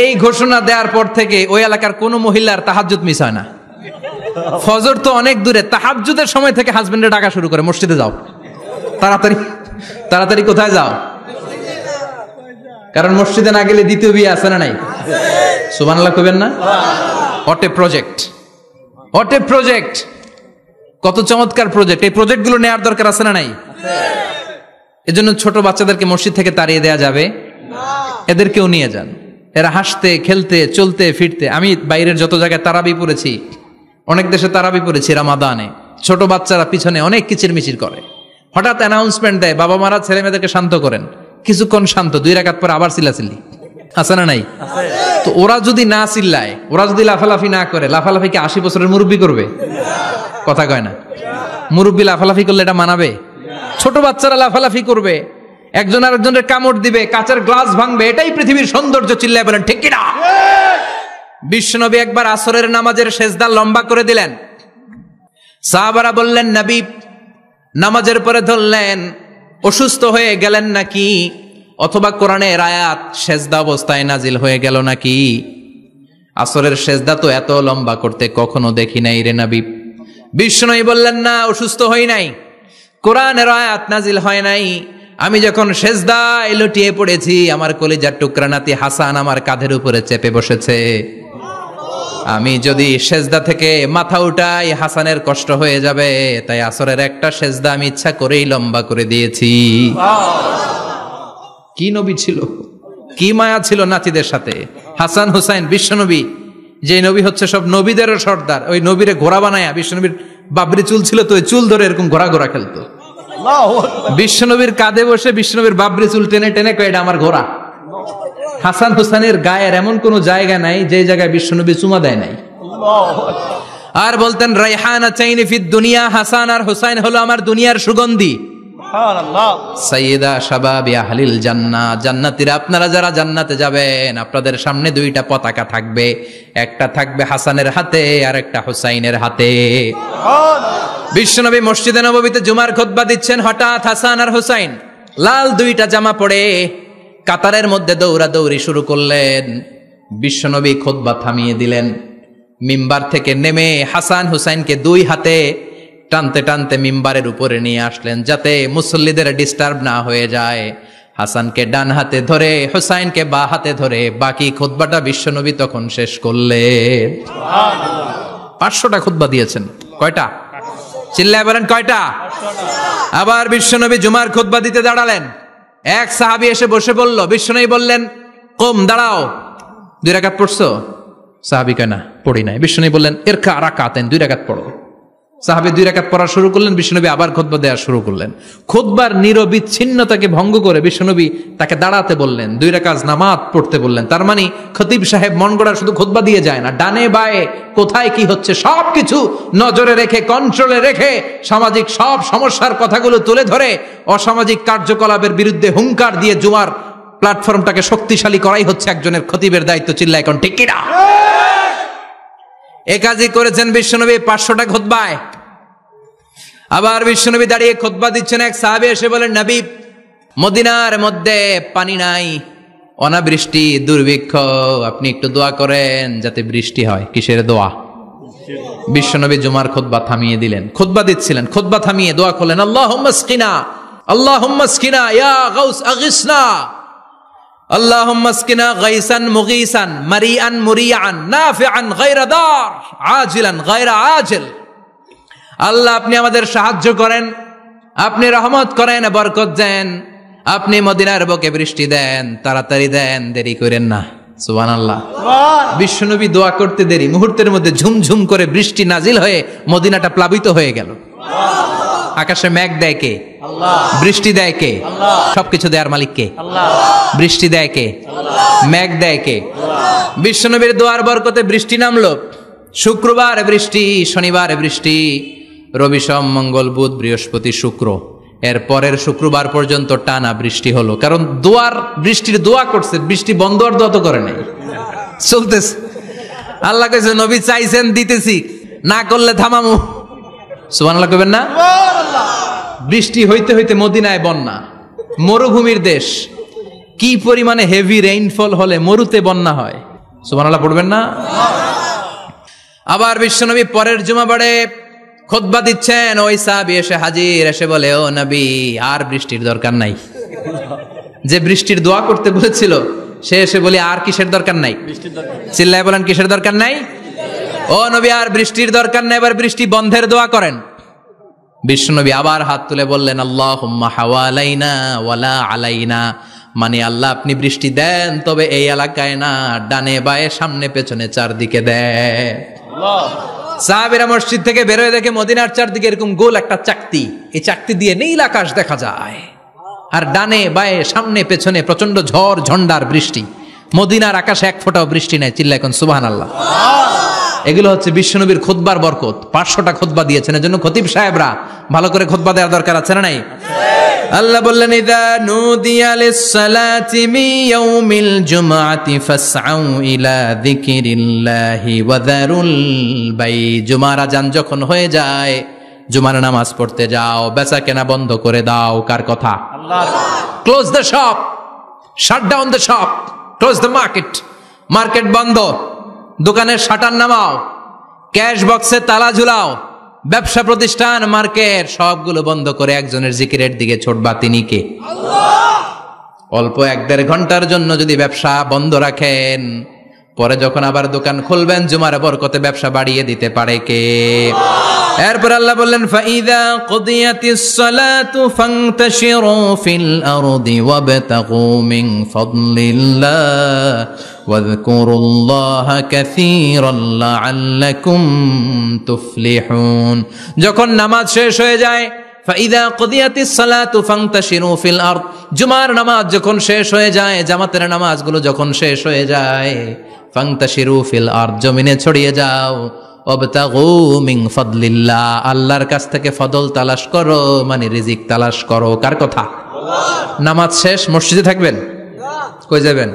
এই ঘোষণা দেওয়ার পর থেকে ওই এলাকার কোন মহিলার তাহাজ্জুদ মিস হয় না। ফজর তো অনেক দূরে, তাহাজ্জুদের সময় থেকে হাজবেন্ডে ডাকা শুরু করে, মসজিদে যাও, তাড়াতাড়ি তাড়াতাড়ি কোথায় যাও, কারণ মসজিদে না গেলে দ্বিতীয় বিয়ে আছে না নাই? সুবহানাল্লাহ কইবেন না? What a project, what a project, কত চমৎকার প্রজেক্ট। এই প্রজেক্ট গুলো নেওয়ার দরকার আছে না নাই? এজন্য ছোট বাচ্চাদেরকে মসজিদ থেকে তাড়িয়ে দেওয়া যাবে না, এদেরকেও নিয়ে যান। এরা হাসতে খেলতে চলতে ফিরতে, আমি বাইরের যত জায়গায় তারাবি পড়েছি, অনেক দেশে তারাবি পড়েছি রামাদানে, ছোট বাচ্চারা পিছনে অনেক কিচিরমিচির করে, হঠাৎ অ্যানাউন্সমেন্ট দেয় বাবা মারা ছেলে মেয়েদেরকে শান্ত করেন, কিছুক্ষণ শান্ত, 2 রাকাত পরে আবার চিল্লাচিল্লি, আছে না নাই? তো ওরা যদি না চিল্লায়, ওরা যদি লাফালাফি না করে, লাফালাফি কি 80 বছরের মুরব্বী করবে? কথা কয় না। মুরব্বী লাফালাফি করলে এটা মানাবে? ছোট বাচ্চারা লাফালাফি করবে, একজন আরেকজনের কামড় দিবে, কাঁচের গ্লাস ভাঙবে, এটাই পৃথিবীর সৌন্দর্য। চিল্লায় বলেন ঠিক কিনা? বিশ্বনবী একবার আসরের নামাজের সেজদা লম্বা করে দিলেন, সাহাবারা বললেন নবী, নামাজের পরে ধরলেন অসুস্থ হয়ে গেলেন নাকি, অথবা কোরআনের আয়াত সেজদা অবস্থায় নাজিল হয়ে গেল নাকি? আসরের সেজদা তো এত লম্বা করতে কখনো দেখি নাই রে নবী। বিশ্বনবী বললেন না, অসুস্থ হই নাই, কোরআনের আয়াত নাজিল হয় নাই, আমি যখন সেজদায় লুটিয়ে পড়েছি, আমার কলিজার টুকরা নাতি হাসান আমার কাঁধের উপরে চেপে বসেছে, আমি যদি সেজদা থেকে মাথা উঠাই হাসানের কষ্ট হয়ে যাবে, তাই আসরের একটা সেজদা আমি ইচ্ছা করেই লম্বা করে দিয়েছি। কি নবী ছিল, কি মায়া ছিল নাতিদের সাথে। হাসান হুসাইন, বিশ্বনবী যে নবী হচ্ছে সব নবীদেরও সর্দার, ওই নবীরে ঘোড়া বানায়া, বিশ্বনবীর বাবরি চুল ছিল তো, ওই চুল ধরে এরকম ঘোড়া ঘোড়া খেলতো। বিশ্বনবীর কাঁধে বসে বিশ্বনবীর বাবরি চুল টেনে টেনে কয় এটা আমার ঘোড়া। হাসান হুসাইনের গায়ের এমন কোন জায়গা নাই যে জায়গায় বিশ্বনবী চুমা দেয় নাই। আর বলতেন রাইহানা চাইনি ফিদ দুনিয়া, হাসান আর হুসাইন হলো আমার দুনিয়ার সুগন্ধি। সাইয়্যিদা শাবাবি আহলিল জান্নাহ, জান্নাতীরা আপনারা যারা জান্নাতে যাবেন, আপনাদের সামনে 2টা পতাকা থাকবে, একটা থাকবে হাসানের হাতে আর একটা হুসাইনের হাতে। বিশ্বনবী মসজিদে নববীতে জুমার খুতবা দিচ্ছেন, হঠাৎ হাসান আর হুসাইন লাল 2টা জামা পরে কাতারের মধ্যে দৌড়াদৌড়ি শুরু করলেন। বিশ্বনবী খুতবা থামিয়ে দিলেন, মিম্বার থেকে নেমে হাসান হুসাইনকে 2 হাতে টানতে টানতে মিম্বারের উপরে নিয়ে আসলেন, যাতে মুসল্লিদের ডিস্টার্ব না হয়ে যায়। হাসানকে ডান হাতে ধরে, হুসাইনকে বা হাতে ধরে বাকি খুতবাটা বিশ্বনবী তখন শেষ করলেন। 500টা খুতবা দিয়েছেন। কয়টা? চিল্লায় বলেন কয়টা? আবার বিশ্বনবী জুমার খুতবা দিতে দাঁড়ালেন, এক সাহাবী এসে বসে বলল, বিশ্বনবী বললেন কম, দাঁড়াও, 2 রাকাত পড়ছো? সাহাবী কয় না, পড়ি নাই। বিশ্বনবী বললেন ইরকা রাকাতান, 2 রাকাত পড়ো। সাহাবী 2 রাকাত পড়া শুরু করলেন, বিশ্বনবী আবার খুতবা দেওয়া শুরু করলেন। খুতবার নিরবিচ্ছিন্নতাকে ভঙ্গ করে বিশ্বনবী তাকে দাঁড়াতে বললেন, 2 রাকাত নামাজ পড়তে বললেন। তার মানে খতিব সাহেব মন গড়া শুধু খুতবা দিয়ে যায় না, ডানে বায়ে কোথায় কি হচ্ছে সবকিছু নজরে রেখে, কন্ট্রোলে রেখে, সামাজিক সব সমস্যার কথাগুলো তুলে ধরে অসামাজিক কার্যকলাপের বিরুদ্ধে হুঙ্কার দিয়ে জুমার প্ল্যাটফর্মটাকে শক্তিশালী করাই হচ্ছে একজনের খতিবের দায়িত্ব। চিল্লায় এখন ঠিক কিনা? এ কাজই করেছেন বিশ্বনবী 500টা খুতবায়। আবার বিশ্বনবী দাঁড়িয়ে খুতবা দিচ্ছেন, এক সাহাবী এসে বলেন, নবী মদিনার মধ্যে পানি নাই, অনাবৃষ্টি, দুর্ভিক্ষ, আপনি একটু দোয়া করেন যাতে বৃষ্টি হয়। কিসের দোয়া? বিশ্বনবী জুমার খুতবা থামিয়ে দিলেন, খুতবা দিচ্ছিলেন, খুতবা থামিয়ে দোয়া করলেন, আল্লাহুম্মা আসকিনা, আল্লাহুম্মা আসকিনা ইয়া গাউস আগিসনা, আল্লাহুম্মা আসকিনা গাইসান মুগীসান মারিআন মুরিআন নাফিআন গায়রা দার আজিলান গায়রা আজিল। আল্লাহ আপনি আমাদের সাহায্য করেন, আপনি রহমত করেন, বরকত দেন, আপনি মদিনার বুকে বৃষ্টি দেন, তাড়াতাড়ি দেন, দেরি করেন না। সুবহানাল্লাহ। বিশ্বনবী দোয়া করতে দেরি, মুহূর্তের মধ্যে ঝুমঝুম করে বৃষ্টি নাজিল হয়ে মদিনাটা প্লাবিত হয়ে গেল। আকাশে মেঘ দেয় কে? আল্লাহ। বৃষ্টি দেয় কে? আল্লাহ। সবকিছু দেয়ার মালিক কে? আল্লাহ। বৃষ্টি দেয় কে? আল্লাহ। মেঘ দেয় কে? আল্লাহ। বিশ্বনবীর দোয়ার বরকতে বৃষ্টি নামলো। শুক্রবার বৃষ্টি, শনিবার বৃষ্টি, রবি সোম মঙ্গল বুধ বৃহস্পতি শুক্র, এর পরের শুক্রবার পর্যন্ত টানা বৃষ্টি হলো। কারণ দোয়ার বৃষ্টির দোয়া করছে, বৃষ্টি বন্ধ আর দোয়া তো করে নাই, চলতেছে। আল্লাহ কইছে নবী চাইছেন দিতেছি, না করলে থামামু। সুবহানাল্লাহ কইবেন না? বৃষ্টি হইতে হইতে মদিনায় বন্যা, মরুভূমির দেশ, কি পরিমাণে হেভি রেইনফল হলে মরুতে বন্যা হয়, সুবহানাল্লাহ পড়বেন না? আবার বিশ্বনবী পরের জুমাবারে খুতবা দিচ্ছেন, ওই সাহাবী এসে হাজির, এসে বলে, ও নবী, আর বৃষ্টির দরকার নাই। যে বৃষ্টির দোয়া করতে বলেছিল সে এসে বলি, আর কিসের দরকার নাই? চিল্লায় বলেন, কিসের দরকার নাই? ও নবী, আর বৃষ্টির দরকার নাই, এবার বৃষ্টি বন্ধের দোয়া করেন। বিশ্বনবী আবার হাত তুলে বললেন, আল্লাহুম্মা হাওয়ালাইনা ওয়ালা আলাইনা, মানে আল্লাহ আপনি বৃষ্টি দেন, তবে এই এলাকায় না, ডানে বায়ে সামনে পেছনে চারদিকে দেন। সাহাবীরা মসজিদ থেকে বের হয়ে দেখে মদিনার চারদিকে এরকম গোল একটা চাকতি, এই চাকতি দিয়ে নীল আকাশ দেখা যায়, আর ডানে বায়ে সামনে পেছনে প্রচন্ড ঝড় ঝন্ডার বৃষ্টি। মদিনার আকাশে এক ফোঁটাও বৃষ্টি নাই। চিল্লা এখন সুবহানাল্লাহ। এগুলো হচ্ছে বিশ্বনবীর খুতবার বরকত। 500টা খুতবা দিয়েছেন, এজন্য খতিব সাহেবরা ভালো করে খুতবা দেওয়ার দরকার আছে না নাই? আল্লাহ বললেন, ইযা নুদিয়া লিস-সালাতি মিন ইয়াউমিল জুমআতি ফাসআউ ইলা যিকিরিল্লাহি ওয়া যারুল বাই। জুমার আযান যখন হয়ে যায়, জুমার নামাজ পড়তে যাও, বেচা কেনা বন্ধ করে দাও। কার কথা? আল্লাহর। Close the shop, shut down the shop, close the market. Market বন্ধ, দোকানের শাটার নামাও, ক্যাশ বক্সে তালা ঝুলাও, ব্যবসা প্রতিষ্ঠান, মার্কেট সবগুলো বন্ধ করে একজনের জিকিরের দিকে ছোটবা। তিনি কে? আল্লাহ। অল্প 1-1.5 ঘন্টার জন্য যদি ব্যবসা বন্ধ রাখেন, পরে যখন আবার দোকান খুলবেন, জুমার বরকতে ব্যবসা বাড়িয়ে দিতে পারে কে? এরপর আল্লাহ বললেন, ফাইদা কুদিয়াতিস সালাতু ফান্তাশিরু ফিল আরদি ওয়াবতাগু মিন ফাদলিল্লাহ ওয়াযকুরুল্লাহা কাসীরান লাআল্লাকুম তুফলিহুন। যখন নামাজ শেষ হয়ে যায়, ফাইদা কুদিয়াতিস সালাতু ফান্তাশিরু ফিল আরদ, জুমার নামাজ যখন শেষ হয়ে যায়, জামাতের নামাজগুলো যখন শেষ হয়ে যায়, ফান্তাশিরু ফিল আরদ, জমিনে ছড়িয়ে যাও, ওয়াবতাগু মিন ফাদলিল্লাহ, আল্লাহর কাছ থেকে ফদল তালাশ করো, মানে রিজিক তালাশ করো। কার কথা? আল্লাহ। নামাজ শেষ মসজিদে থাকবেন? কই যাবেন?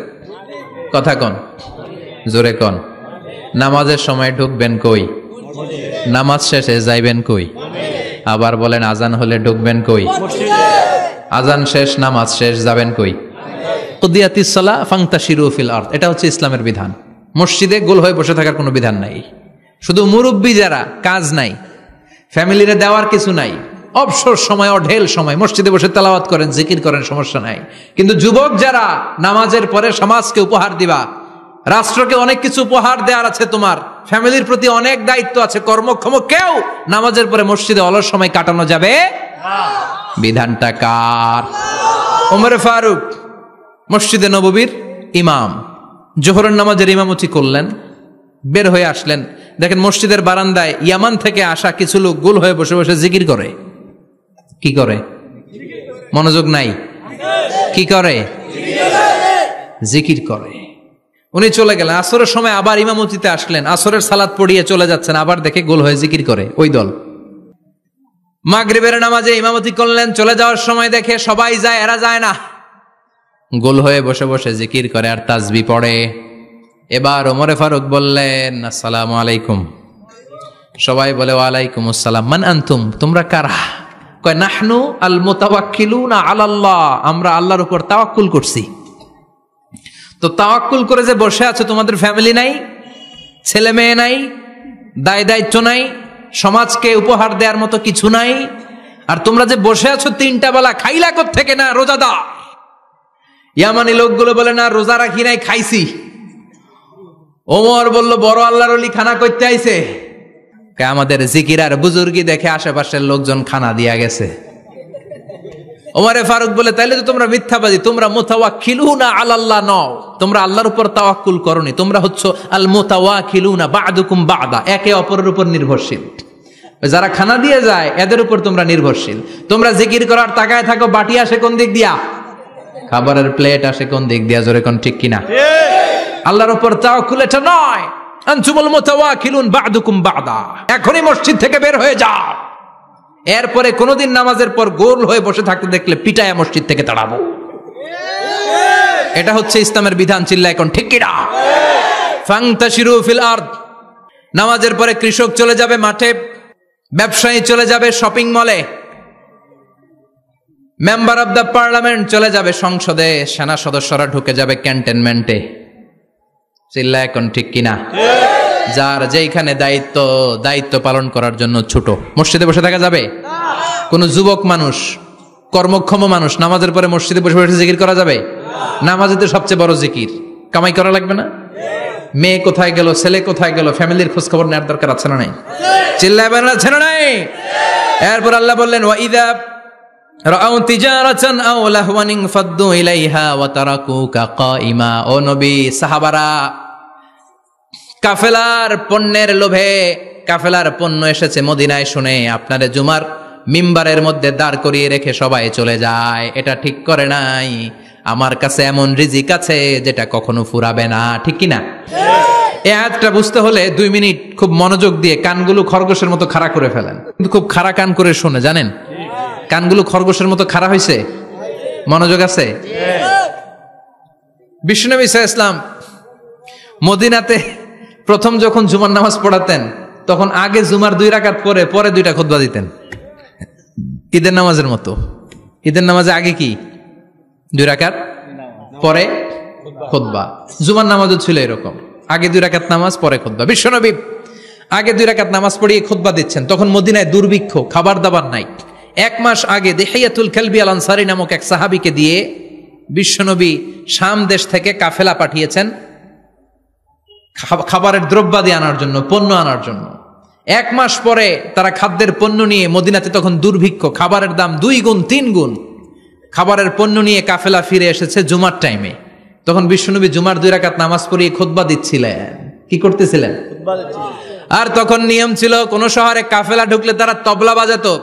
কথা কন, জোরে কন। নামাজের সময় ঢুকবেন কই? নামাজ শেষে যাইবেন কই? আবার বলেন, আজান হলে ঢুকবেন কই? আজান শেষ, নামাজ শেষ, যাবেন কই? কুদিয়াতিস সালাহ ফান্তাশিরু ফিল আরদ, এটা হচ্ছে ইসলামের বিধান। মসজিদে গোল হয়ে বসে থাকার কোনো বিধান নাই। শুধু মুরব্বী যারা, কাজ নাই, ফ্যামিলিরে দেওয়ার কিছু নাই, অবসর সময়, অঢেল সময় মসজিদে বসে তেলাওয়াত করেন, জিকির করেন, সমস্যা নাই। কিন্তু যুবক যারা, নামাজের পরে সমাজকে উপহার দিবা, রাষ্ট্রকে অনেক কিছু উপহার দেওয়ার আছে, তোমার ফ্যামিলির প্রতি অনেক দায়িত্ব আছে, কর্মক্ষম কেউ নামাজের পরে মসজিদে অলস সময় কাটানো যাবে না। বিধানটা কার? ওমর ফারুক মসজিদে নববীর ইমাম, জোহরের নামাজের ইমামতি করলেন, বের হয়ে আসলেন, দেখেন মসজিদের বারান্দায় ইয়ামান থেকে আসা কিছু লোক গোল হয়ে বসে বসে জিকির করে। কি করে? মনোযোগ নাই। কি করে? জিকির করে। উনি চলে গেলেন, আসরের সময় আবার ইমামতিতে আসলেন, আসরের সালাত পড়িয়ে চলে যাচ্ছেন, আবার দেখে গোল হয়ে জিকির করে ওই দল। মাগরিবের নামাজে ইমামতি করলেন, চলে যাওয়ার সময় দেখে সবাই যায়, এরা যায় না, গোল হয়ে বসে বসে জিকির করে আর তাসবিহ পড়ে। এবার ওমরে ফারুক বললেন, আসসালামু আলাইকুম। সবাই বলে, ওয়ালাইকুম আসসালাম। মান আনতুম, তোমরা কারা? কয়, নাহনু আল মুতাওয়াক্কিলুনা আলাল্লাহ, আমরা আল্লাহর উপর তাওয়াক্কুল করছি। তো তাওয়াক্কুল করে যে বসে আছো, তোমাদের ফ্যামিলি নাই, ছেলে মেয়ে নাই, দায় দায়িত্ব নাই, সমাজকে উপহার দেওয়ার মতো কিছু নাই, আর তোমরা যে বসে আছো 3টা বেলা, খাইলা কোত্থেকে? না রোজাদার। ইয়ামানি লোকগুলো বলে, না রোজা রাখি নাই, খাইছি। ওমর বলল, বড় আল্লাহর ওলি খানা করতে আইছে। আমাদের জিকির আর বুজুর্গি দেখে আশেপাশের লোকজন খানা দিয়া গেছে। ওমরে ফারুক বলে, তাইলে তো তোমরা মিথ্যাবাদী, তোমরা মুতাওয়াক্কিলুনা আলাল্লাহ নও, তোমরা আল্লাহর উপর তাওয়াক্কুল করনি, তোমরা হচ্ছে আল মুতাওয়াক্কিলুনা বা'দুকুম বা'দা, একে অপরের উপর নির্ভরশীল। যারা খানা দিয়ে যায় এদের উপর তোমরা নির্ভরশীল। তোমরা জিকির করার তাকায় থাকো, বাটি আসে কোন দিক দিয়া? খাবারের প্লেট আসে কোন দিক দিয়া? জোরে কোন, ঠিক কিনা? আল্লাহর উপর তাওয়াক্কুল এটা নয়। আনতুমুল মুতাওয়াক্কিলুন বা'দুকুম বা'দা, এখনই মসজিদ থেকে বের হয়ে যাও। এরপরে কোনদিন নামাজের পর গোল হয়ে বসে থাকতে দেখলে পিটায়া মসজিদ থেকে তাড়াবো। এটা হচ্ছে ইসলামের বিধান। চিল্লা এখন, ঠিক কিনা? ফান্তাশিরু ফিল আরদ। নামাজের পরে কৃষক চলে যাবে মাঠে, ব্যবসায়ী চলে যাবে শপিং মলে, মেম্বার অব দ্য পার্লামেন্ট চলে যাবে সংসদে, সেনা সদস্যরা ঢুকে যাবে ক্যান্টনমেন্টে। চিল্লা এখন ঠিক কিনা? যার যেইখানে দায়িত্ব পালন করার জন্য ছোট, মসজিদে বসে থাকা যাবে? কোন যুবক মানুষ, কর্মক্ষম মানুষ নামাজের পরে মসজিদে বসে বসে জিকির করা যাবে? নামাজে তো সবচেয়ে বড় জিকির, কামাই করা লাগবে না? মেয়ে কোথায় গেল, ছেলে কোথায় গেল, ফ্যামিলির খোঁজ খবর নেওয়ার দরকার আছে না নাই? চিল্লায় বলেন আছে না নাই? এরপর আল্লাহ বললেন ওয়াইদা রাআউ তিজারাতান আও লাহওয়ান ফাদ্দু ইলাইহা ওয়া তারাকুকা কাইমা। ও নবী, সাহাবারা কাফেলার পণ্যের লোভে, কাফেলার পণ্য এসেছে মদিনায় শুনে আপনারে জুমার মিম্বারের মধ্যে দাঁড় করিয়ে রেখে সবাই চলে যায়। এটা ঠিক করে নাই। আমার কাছে এমন রিজিক আছে যেটা কখনো ফুরাবে না, ঠিক কিনা? এই আয়াতটা বুঝতে হলে 2 মিনিট খুব মনোযোগ দিয়ে কানগুলো খরগোশের মতো খাড়া করে ফেলেন, কিন্তু খুব খাড়া কান করে শুনে, জানেন কানগুলো খরগোশের মতো খাড়া হয়েছে? মনোযোগ আছে? বিশ্বনবী সাল্লাল্লাহু আলাইহি ওয়াসাল্লাম মদিনাতে প্রথম যখন জুমার নামাজ পড়াতেন, তখন আগে জুমার 2 রাকাত পরে 2টা খুতবা দিতেন, ঈদের নামাজের মতো। ঈদের নামাজে আগে কি 2 রাকাত, পরে খুতবা। জুমার নামাজও ছিল এরকম, আগে 2 রাকাত নামাজ, পরে খুতবা। বিশ্বনবী আগে 2 রাকাত নামাজ পড়িয়ে খুতবা দিচ্ছেন, তখন মদিনায় দুর্ভিক্ষ, খাবার দাবার নাই। 1 মাস আগে দিহিয়াতুল কালবি আল আনসারী নামক এক সাহাবীকে দিয়ে বিশ্বনবী শাম দেশ থেকে কাফেলা পাঠিয়েছেন খাবারের দ্রব্যাদি আনার জন্য, পণ্য আনার জন্য। 1 মাস পরে তারা খাদ্যের পণ্য নিয়ে, মদিনাতে তখন দুর্ভিক্ষ, খাবারের দাম 2 গুণ 3 গুণ, খাবারের পণ্য নিয়ে কাফেলা ফিরে এসেছে জুমার টাইমে। তখন বিশ্বনবী জুমার 2 রাকাত নামাজ পড়িয়ে খুতবা দিচ্ছিলেন। কি করতেছিলেন? আর তখন নিয়ম ছিল, কোন শহরে কাফেলা ঢুকলে তারা তবলা বাজাতো,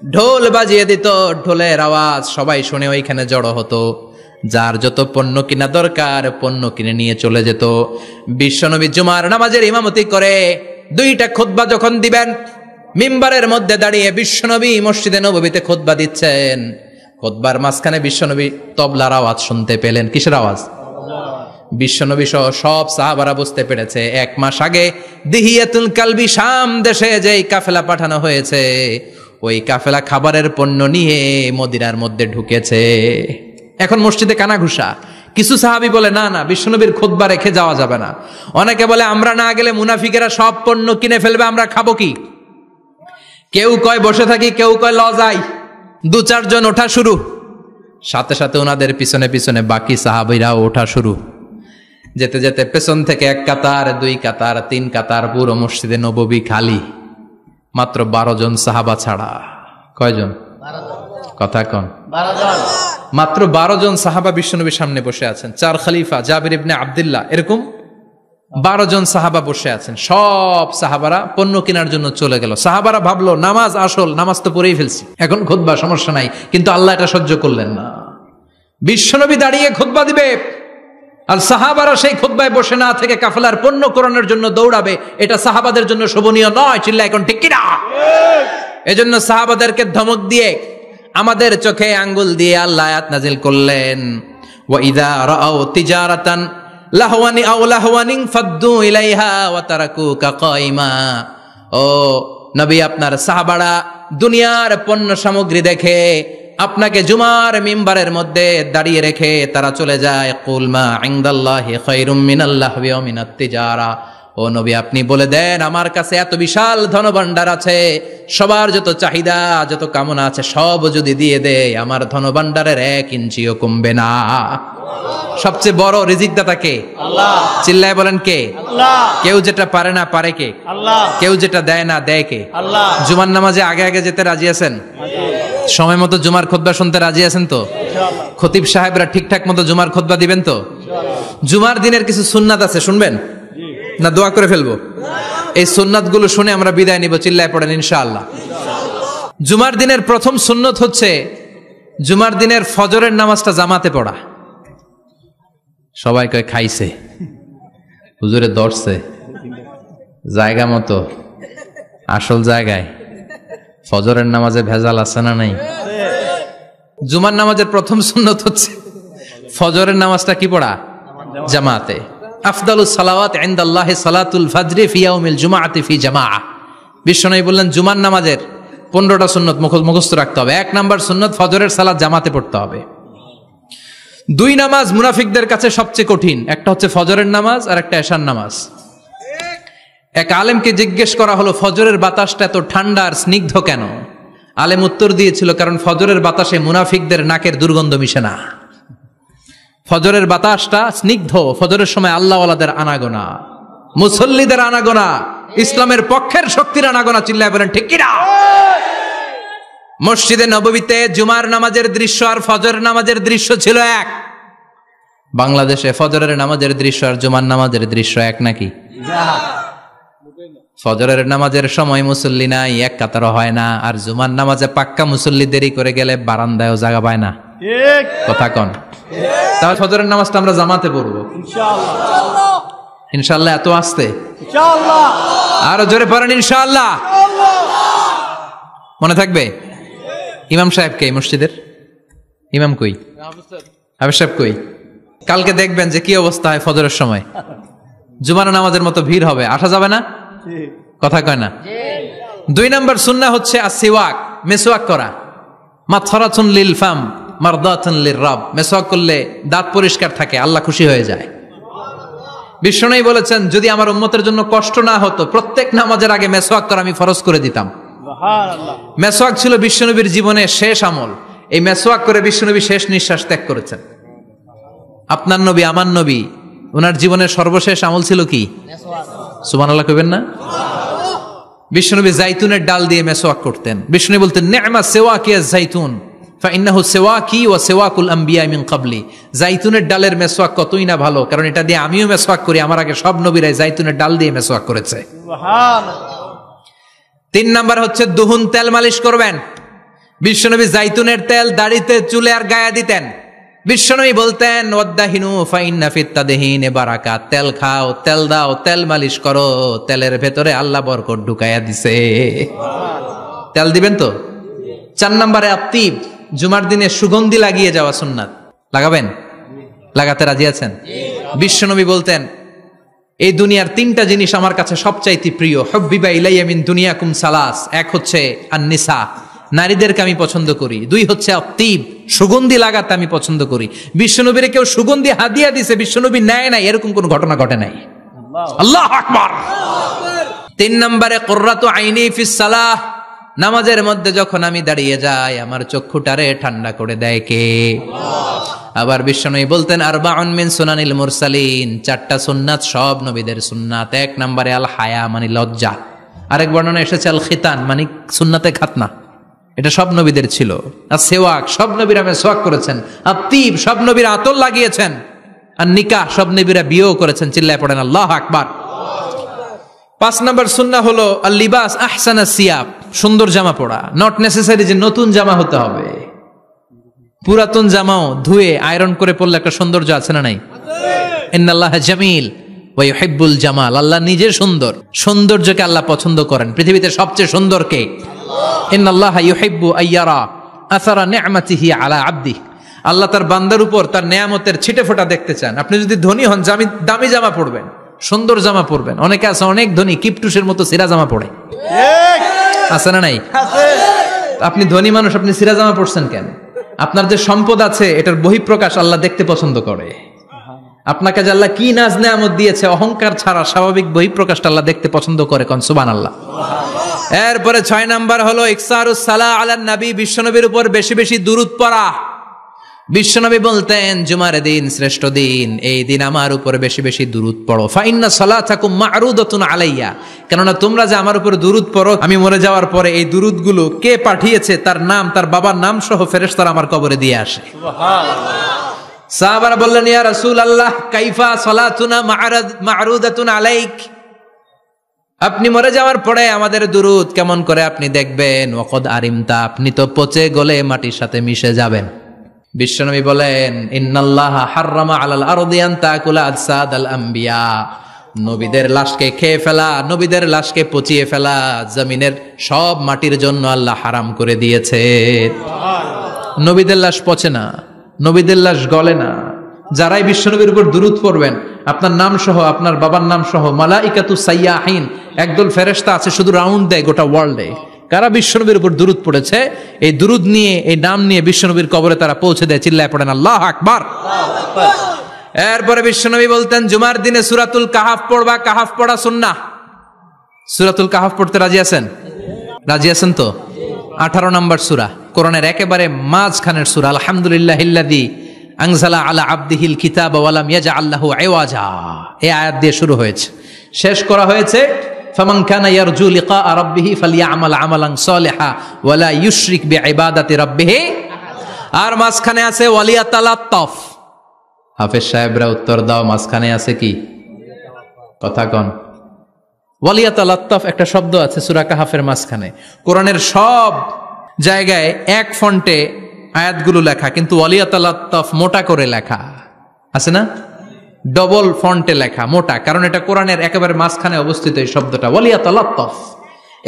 ঢোল বাজিয়ে দিত, ঢোলের আওয়াজ সবাই শুনে ওইখানে জড়ো হতো। যার যত পণ্য কিনা দরকার পণ্য কিনে নিয়ে চলে যেত। বিশ্বনবী জুমার নামাজের ইমামতি করে 2টা খুতবা যখন দিবেন, মিম্বারের মধ্যে দাঁড়িয়ে বিশ্বনবী মসজিদে নববীতে খুতবা দিচ্ছেন। খুতবার মাঝখানে বিশ্বনবী তবলার আওয়াজ শুনতে পেলেন। কিসের আওয়াজ? বিশ্বনবী সহ সব সাহাবারা বুঝতে পেরেছে 1 মাস আগে দিহিয়াতুল কালবি শাম দেশে যেই কাফেলা পাঠানো হয়েছে, ওই কাফেলা খাবারের পণ্য নিয়ে মদিনার মধ্যে ঢুকেছে। এখন মসজিদে কানাঘুষা। কিছু সাহাবী বলে না না, বিশ্বনবীর খুতবা রেখে যাওয়া যাবে না। অনেকে বলে আমরা না গেলে মুনাফিকেরা সব পণ্য কিনে ফেলবে, আমরা খাবো কি? কেউ কয় বসে থাকি, কেউ কয় ল যাই। 2-4 জন ওঠা শুরু, সাথে সাথে ওনাদের পিছনে পিছনে বাকি সাহাবীরাও ওঠা শুরু। যেতে যেতে পেছন থেকে 1 কাতার, 2 কাতার, 3 কাতার, পুরো মসজিদে নববী খালি, মাত্র 12 জন সাহাবা ছাড়া। কয়জন? 12 জন। কথা কন। 12 জন। মাত্র 12 জন সাহাবা বিশ্বনবীর সামনে বসে আছেন। 4 খলিফা, জাবির ইবনে আব্দুল্লাহ, এরকম 12 জন সাহাবা বসে আছেন। সব সাহাবারা পণ্য কেনার জন্য চলে গেল। সাহাবারা ভাবলো নামাজ আসল, নামাজ তো পড়েই ফেলছি, এখন খুতবা সমস্যা নাই। কিন্তু আল্লাহ এটা সহ্য করলেন না। বিশ্বনবী দাঁড়িয়ে খুতবা দিবে, আর সাহাবারা সেই খুতবায় বসে না থেকে কাফেলার পণ্য কোরআনের জন্য দৌড়াবে। এটা সাহাবাদের জন্য শোভনীয় নয়। চিল্লা এখন ঠিক কিনা? এজন্য সাহাবাদেরকে ধমক দিয়ে, আমাদের চোখে আঙ্গুল দিয়ে আল্লাহ আয়াত নাজিল করলেন, ওয়া ইযা রাআউ তিজারাতান লাহওয়ানি আও লাহওয়ানিন ফাদ্দু ইলাইহা ওয়া তারাকুকা কাইমা। ও নবী, আপনার সাহাবারা দুনিয়ার পণ্য সামগ্রী দেখে আপনাকে জুমার মিম্বারের মধ্যে দাঁড়িয়ে রেখে তারা চলে যায়। কুল মা ইনদাল্লাহি খায়রুম মিনাল লাহওয়ি ওয়া মিনাত তিজারা। ও নবী, আপনি বলে দেন আমার কাছে এত বিশাল ধনভাণ্ডার আছে, সবার যত চাহিদা যত কামনা আছে সব যদি দিয়ে দেয়, আমার ধনভাণ্ডারের 1 ইঞ্চিও কমবে না। সবচেয়ে বড় রিজিকদাতা কে? আল্লাহ। চিল্লায় বলেন কে? আল্লাহ। কেউ যেটা পারে না পারে কে? আল্লাহ। কেউ যেটা দেয় না দেয় কে? আল্লাহ। জুমার নামাজে আগে আগে যেতে রাজি আছেন? সময় মতো জুমার খুতবা শুনতে রাজি আছেন তো? ইনশাআল্লাহ। খতিব সাহেবরা ঠিকঠাক মতো জুমার খুতবা দিবেন তো? ইনশাআল্লাহ। জুমার দিনের কিছু সুন্নাত আছে, শুনবেন না দোয়া করে ফেলবো? এই সুন্নাত গুলো শুনে আমরা বিদায় নিব। চিল্লায় পড়েন ইনশাআল্লাহ। জুমার দিনের প্রথম সুন্নত হচ্ছে জুমার দিনের ফজরের নামাজটা জামাতে পড়া। সবাই কয় খাইছে, হুজুরে দর্শে জায়গা মতো, আসল জায়গায়। ফজরের নামাজে ভেজাল আছে না নাই? জুমার নামাজের প্রথম সুন্নত হচ্ছে ফজরের নামাজটা কি পড়া? জামাতে। আফদালুস সালাওয়াত ইনদাল্লাহি সালাতুল ফাজরি ফি ইয়াউমিল জুমআতি ফি জামাআহ। বিশ্বনবী বললেন জুমার নামাজের 15টা সুন্নত মুখস্থ রাখতে হবে। 1 নাম্বার সুন্নত ফজরের সালাত জামাতে পড়তে হবে। 2 নামাজ মুনাফিকদের কাছে সবচেয়ে কঠিন, একটা হচ্ছে ফজরের নামাজ আর একটা এশার নামাজ। এক আলেমকে জিজ্ঞেস করা হলো ফজরের বাতাসটা এত ঠান্ডা আর স্নিগ্ধ কেন? আলেম উত্তর দিয়েছিল, কারণ ফজরের বাতাসে মুনাফিকদের নাকের দুর্গন্ধ মিশে না। ফজরের বাতাসটা স্নিগ্ধ, ফজরের সময় আল্লাহওয়ালাদের আনাগোনা, মুসল্লিদের আনাগোনা, ইসলামের পক্ষের শক্তির আনাগোনা। চিল্লায় বলেন ঠিক কিনা? মসজিদে নববীতে জুমার নামাজের দৃশ্য আর ফজরের নামাজের দৃশ্য ছিল এক। বাংলাদেশে ফজরের নামাজের দৃশ্য আর জুমার নামাজের দৃশ্য এক নাকি? ফজরের নামাজের সময় মুসল্লি নাই, এক কাতারও হয় না, আর জুমার নামাজে পাক্কা মুসল্লি দেরি করে গেলে বারান্দায়ও জায়গা পায় না। কথা কন। তাহলে ফজরের নামাজটা আমরা জামাতে পড়বো ইনশাআল্লাহ। ইনশাআল্লাহ এত আসতে ইনশাআল্লাহ, আরো জোরে পড়েন ইনশাআল্লাহ। মনে থাকবে? ইমাম সাহেব কে মসজিদের? ইমাম কই? হাফেজ সাহেব কই? কালকে দেখবেন যে কি অবস্থা হয় ফজরের সময়। জুমার নামাজের মতো ভিড় হবে, আসা যাবে না। কথা কয় না। 2 নাম্বার সুন্নাহ হচ্ছে আসিওয়াক, মেসওয়াক করা। মাতফারাতুন লিল ফাম মারদাতুন লিররাব। মেসওয়াক করলে দাঁত পরিষ্কার থাকে, আল্লাহ খুশি হয়ে যায়। বিষ্ণু বলেছেন, যদি আমার উম্মতের জন্য কষ্ট না হতো প্রত্যেক নামাজের আগে মেসওয়াক করা আমি ফরজ করে দিতাম। মেসওয়াক ছিল বিশ্বনবীর জীবনের শেষ আমল। এই মেসওয়াক করে বিশ্বনবী শেষ নিঃশ্বাস ত্যাগ করেছেন। আপনার নবী, আমার নবী, ওনার জীবনের সর্বশেষ আমল ছিল কি? সুবহানাল্লাহ কইবেন না? বিশ্বনবী জাইতুনের ডাল দিয়ে মেসওয়াক করতেন। বিষ্ণু বলতেন, নি'মা সিওয়াকিয়া জাইতুন ফাইন্নাহু সিওয়াকি ওয়া সিওয়াকুল আম্বিয়া মিন ক্বাবলি। জাইতুনের ডালের মেসওয়াক কতই না ভালো, কারণ এটা দিয়ে আমিও মেসওয়াক করি, আমার আগে সব নবীরাই জাইতুনের ডাল দিয়ে মেসওয়াক করেছে। সুবহানাল্লাহ। 3 নাম্বার হচ্ছে দুহুন, তেল মালিশ করবেন। বিশ্বনবী জাইতুনের তেল দাড়িতে, চুলে আর গায়ে দিতেন। বিশ্বনবী বলতেন, ওয়াদ্দাহিনু ফাইন্না ফিত তাদহিনে বারাকাত। তেল খাও, তেল দাও, তেল মালিশ করো, তেলের ভেতরে আল্লাহ বরকত ঢুকাইয়া দিছে। তেল দিবেন তো? 4 নাম্বারে আত্তিব, জুমার দিনে সুগন্ধি লাগিয়ে যাওয়া সুন্নাত। লাগাবেন? লাগাতে রাজি আছেন? বিশ্বনবী বলতেন, এই দুনিয়ার 3টা জিনিস আমার কাছে সবচাইতে প্রিয়। হুব্বিবা ইলাইয়া মিন দুনিয়াকুম সালাস। 1 হচ্ছে আন-নিসা, নারীদেরকে আমি পছন্দ করি। 2 হচ্ছে আত্তিব, সুগন্ধি লাগাতে আমি পছন্দ করি। বিশ্বনবীরে কেউ সুগন্ধি হাদিয়া দিছে, বিশ্বনবী নেয় নাই, এরকম কোন ঘটনা ঘটে নাই। আল্লাহু আকবার। 3 নম্বরে কুররাতু আইনি ফিস সালাহ। নামাজের মধ্যে যখন আমি দাঁড়িয়ে যাই আমার চক্ষুটারে ঠান্ডা করে দেয় কে? আবার বিশ্বনবী বলতেন, আরবাউন মিন সুনানিল মুরসালিন। 4টা সুন্নাত সব নবীদের সুন্নাত। 1 নম্বরে আল হায়া, মানে লজ্জা। আরেক বর্ণনা এসেছে আল খিতান, মানে সুন্নাতে খাতনা, এটা সব নবীদের ছিল। আর সেওয়াক, সব নবীরা মেসওয়াক করেছেন। আর তিব, সব নবীরা আতর লাগিয়েছেন। আর নিকাহ, সব নবীরা বিয়েও করেছেন। চিল্লায় পড়েন আল্লাহু আকবার। 5 নম্বর সুন্নাহ হলো আল লিবাস আহসানা সিয়াব, সুন্দর জামা পরা। নট নেসেসারি যে নতুন জামা হতে হবে, পুরাতন জামাও ধুয়ে আয়রন করে পরলে একটা সৌন্দর্য আছে না নাই? ইন্নাল্লাহা জামিল ওয়া ইউহিব্বুল জামাল। আল্লাহ নিজে সুন্দর, সৌন্দর্যকে আল্লাহ পছন্দ করেন। পৃথিবীতে সবচেয়ে সুন্দর কে? ইন্নাল্লাহা ইউহিব্বু আইয়ারা আসারা নি'মাতিহি আলা আবদি। আল্লাহ তার বান্দার উপর তার নেয়ামতের ছিটেফোঁটা দেখতে চান। আপনি যদি ধনী হন, দামি জামা পরবেন, সুন্দর জামা পরবেন। অনেকে আছে অনেক ধনী, কিপটুসের মতো সিরা জামা পরে, আছে না নাই? আপনি ধনী মানুষ, আপনি সিরা জামা পরছেন কেন? আপনার যে সম্পদ আছে এটার বহিঃপ্রকাশ আল্লাহ দেখতে পছন্দ করে। আপনাকে যে আল্লাহ কি নাজ নেয়ামত দিয়েছে, অহংকার ছাড়া স্বাভাবিক বহিঃপ্রকাশটা আল্লাহ দেখতে পছন্দ করে। কোন সুবহানাল্লাহ। এরপরে 6 নাম্বার হলো ইকসারুস সালাহ আলান নবী, বিশ্বনবীর উপর বেশি বেশি দুরূদ পড়া। বিশ্বনবী বলতেন, জুমার দিন শ্রেষ্ঠ দিন, এই দিন আমার উপর বেশি বেশি দুরূদ পড়ো। ফাইন্না সালাতাকুম মা'রুদাতুন আলাইয়া। কেননা তোমরা যে আমার উপর দুরূদ পড়ো, আমি মরে যাওয়ার পরে এই দুরূদগুলো কে পাঠিয়েছে তার নাম, তার বাবার নাম সহ ফেরেশতারা আমার কবরে দিয়ে আসে। সুবহানাল্লাহ। সাহাবারা বললেন, ইয়া রাসূলুল্লাহ কাইফা সালাতুনা মা'রুদাতুন আলাইক। আপনি মরে যাওয়ার পরে আমাদের দুরূদ কেমন করে আপনি দেখবেন? ওয়াকাদ আরিমতা, আপনি তো পচে গলে মাটির সাথে মিশে যাবেন। বিশ্বনবী বলেন, ইন্নাল্লাহা হাররামা আলাল আরদি আন তাকুলা আজসাদাল আম্বিয়া। নবীদের লাশকে খেয়ে ফেলা, নবীদের লাশকে পচিয়ে ফেলা জমিনের সব মাটির জন্য আল্লাহ হারাম করে দিয়েছে। নবীদের লাশ পচে না, নবীদের লাশ গলে না। যারাই বিশ্বনবীর উপর দুরূদ পড়বেন, আপনার নাম সহ, আপনার বাবার নাম সহ, মালাইকাতু সাইয়াহিন, একদল ফেরেশতা আছে শুধু রাউন্ড দেয় গোটা ওয়ার্ল্ডে। কারা বিশ্বনবীর উপর দুরূদ পড়েছে, এই দুরূদ নিয়ে, এই নাম নিয়ে বিশ্বনবীর কবরে তারা পৌঁছে দেয়। চিল্লায় পড়েন আল্লাহু আকবার। এরপরে বিশ্বনবী বলতেন, জুমার দিনে সূরাতুল কাহাফ পড়বা। কাহাফ পড়া সুন্নাহ। সূরাতুল কাহাফ পড়তে রাজি আছেন? রাজি আছেন তো? 18 নম্বর সূরা, কোরআনের একেবারে মাঝখানের সূরা। আলহামদুলিল্লাহিল্লাযী আনজালা আলা আবদিহিল কিতাবা ওয়া লাম ইয়াজআল লাহু ইওয়াজা, এই আয়াত দিয়ে শুরু হয়েছে, শেষ করা হয়েছে ফামান কানা ইয়ারজু লিকা রাব্বিহি ফালইয়ামাল আমালান সালিহা ওয়া লা ইউশরিক বিইবাদাতি রাব্বিহি। আর মাঝখানে আছে ওয়ালিয়াতালাত্তাফ। হাফেজ সাহেবরা উত্তর দাও, মাঝখানে আছে কি? কথা কন। ওয়ালিয়াতালাত্তাফ একটা শব্দ আছে সূরা কাহাফের মাঝখানে। কোরআনের সব জায়গায় এক ফন্টে আয়াতগুলো লেখা, কিন্তু ওয়ালিয়াতালাত্তাফ মোটা করে লেখা আছে না? ডবল ফন্টে লেখা, মোটা, কারণ এটা কোরআনের একেবারে মাঝখানে অবস্থিত এই শব্দটা ওয়ালিয়াতালাত্তাফ।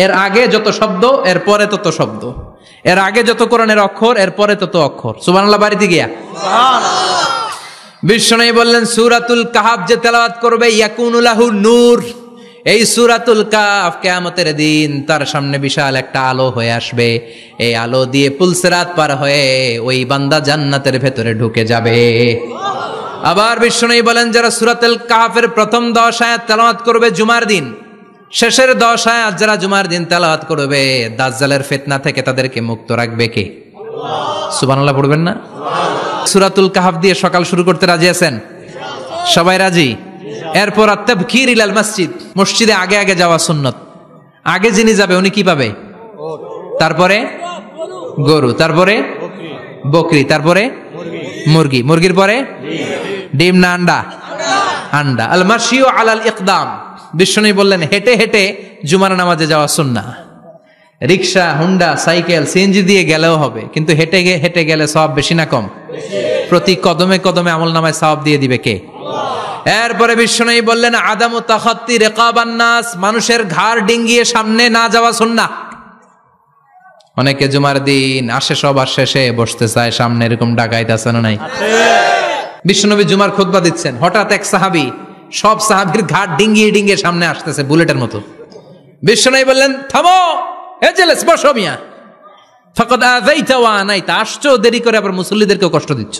এর আগে যত শব্দ, এর পরে তত শব্দ, এর আগে যত কোরআনের অক্ষর, এর পরে তত অক্ষর। সুবহানাল্লাহ বাড়িতে গিয়া বিশ্বনবী বললেন, সূরাতুল কাহাফ যে তেলাওয়াত করবে ইয়াকুনু লাহু নূর, এই সূরাতুল কাহাফ কিয়ামতের দিন তার সামনে বিশাল একটা আলো হয়ে আসবে। এই আলো দিয়ে পুলসিরাত পার হয়ে ওই বান্দা জান্নাতের ভেতরে ঢুকে যাবে। আবার বিশ্বনবী বলেন, যারা সূরাতুল কাহাফের প্রথম 10 আয়াত তেলাওয়াত করবে জুমার দিন, শেষের 10 আয়াত যারা জুমার দিন তেলাওয়াত করবে, দাজ্জালের ফিতনা থেকে তাদেরকে মুক্ত রাখবে কে? সুবহানাল্লাহ পড়বেন না? সূরাতুল কাহাফ দিয়ে সকাল শুরু করতে রাজি আছেন? সবাই রাজি? এরপর আত-তাবকির ইলাল মসজিদ, মসজিদে আগে আগে যাওয়া সুন্নত। আগে যিনি যাবে উনি কি পাবে? তারপরে গরু, তারপরে বকরি, তারপরে মুরগি, মুরগির পরে ডিম না আন্ডা? আন্ডা। আল মাশিউ আলাল ইকদাম, বিশ্বনবী বললেন হেঁটে হেঁটে জুমার নামাজে যাওয়া সুন্নাহ। রিকশা, হুন্ডা, সাইকেল, সিএনজি দিয়ে গেলেও হবে, কিন্তু হেঁটে হেঁটে গেলে সওয়াব বেশি না কম? প্রতি কদমে কদমে আমলনামায় সওয়াব দিয়ে দিবে কে? এরপরে বিশ্বনবী বললেন, আদামু তাখাত্তি রিকাবান নাস, মানুষের ঘাড় ডিঙ্গিয়ে সামনে না যাওয়া সুন্নাহ। অনেকে জুমার দিন আসে, সবার শেষে বসতে চায় সামনে, এরকম ডাকাইত আছে না নাই? বিশ্বনবী জুমার খুতবা দিচ্ছেন, হঠাৎ এক সাহাবী সব সাহাবীর ঘাড় ডিঙ্গিয়ে ডিঙ্গিয়ে সামনে আসতেছে বুলেটের মতো। বিশ্বনবী বললেন, থামো, এজেলেস, বসো মিয়া, ফাকাদ আযাইতা ওয়া আনাইতা, আসছো দেরি করে, আবার মুসল্লিদেরকেও কষ্ট দিচ্ছ।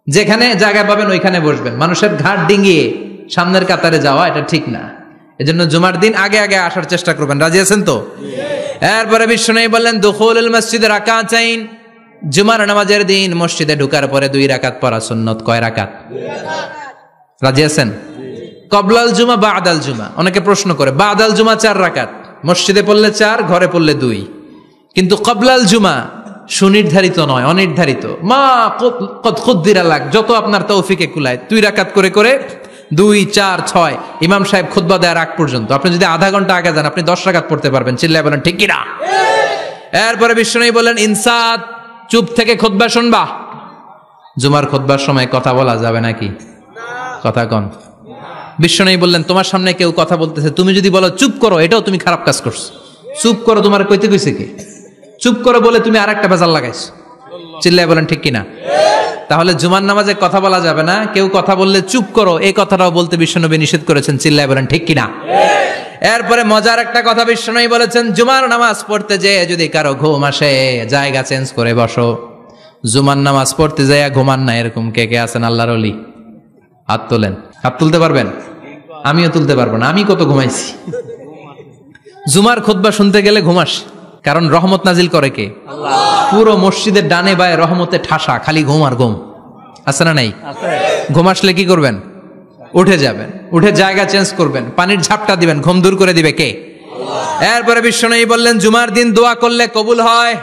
যেখানে জায়গা পাবেন ওইখানে বসবেন, মানুষের ঘাড় ডিঙ্গিয়ে সামনের কাতারে যাওয়া এটা ঠিক না। এজন্য জুমার দিন আগে আগে আসার চেষ্টা করবেন। রাজি আছেন তো? এরপরে বিশ্বনবী বললেন, দুখুলুল মসজিদে রাকাতাইন, জুমার নামাজের দিন মসজিদে ঢোকার পরে 2 রাকাত পড়া সুন্নত। কয় রাকাত? রাজি আছেন? কবলাল জুমা, বাদাল জুমা। অনেকে প্রশ্ন করে, বাদাল জুমা 4 রাকাত, মসজিদে পড়লে 4, ঘরে পড়লে 2, কিন্তু কবলাল জুমা সুনির্ধারিত নয়, অনির্ধারিত। মা কদ খুদ্দিরা লাক, যত আপনার তৌফিকে কুলায় 2 রাকাত করে করে 2, 4, 6 ইমাম সাহেব খুতবা দেওয়ার আগ পর্যন্ত। আপনি যদি আধা ঘন্টা আগে যান, আপনি 10 রাকাত পড়তে পারবেন। চিল্লায় বলেন ঠিক কিনা? এরপরে বিশ্বনবী বলেন, ইনসাত, চুপ থেকে খুতবা শুনবা। জুমার খুতবার সময় কথা বলা যাবে নাকি? কথা কন। বিশ্বনবী বললেন, তোমার সামনে কেউ কথা বলতেছে, তুমি যদি বলো চুপ করো, এটাও তুমি খারাপ কাজ করছো। চুপ করো তোমার কইতে কইছে কে? চুপ করো বলে তুমি আরেকটা ভেজাল লাগাইছো। চিল্লায় বলেন ঠিক কিনা? তাহলে জুমার নামাজে কথা বলা যাবে না, কেউ কথা বললে চুপ করো, এই কথাটাও বলতে বিশ্বনবী নিষেধ করেছেন। চিল্লায় বলেন ঠিক কিনা? এরপরে মজার একটা কথা বিশ্বনবী বলেছেন, জুমার নামাজ পড়তে যেয়ে যদি কারো ঘুম আসে, জায়গা চেঞ্জ করে বসো। জুমার নামাজ পড়তে যেয়ে ঘুমান না, এরকম কে কে আছেন আল্লাহর ওলি? হাত তোলেন। হাত তুলতে পারবেন? আমিও তুলতে পারবো না, আমি কত ঘুমাইছি। জুমার খুতবা শুনতে গেলে ঘুমাস, কারণ রহমত নাজিল করে কে? আল্লাহ। পুরো মসজিদের ডানে বায়ে রহমতে ঠাসা, খালি ঘুম আর ঘুম। আছে না নাই? ঘুম আসলে কি করবেন? উঠে যাবেন, উঠে জায়গা চেঞ্জ করবেন, পানির ঝাপটা দিবেন, ঘুম দূর করে দিবে কে? এরপরে বিশ্বনবী বললেন, জুমার দিন দোয়া করলে কবুল হয়।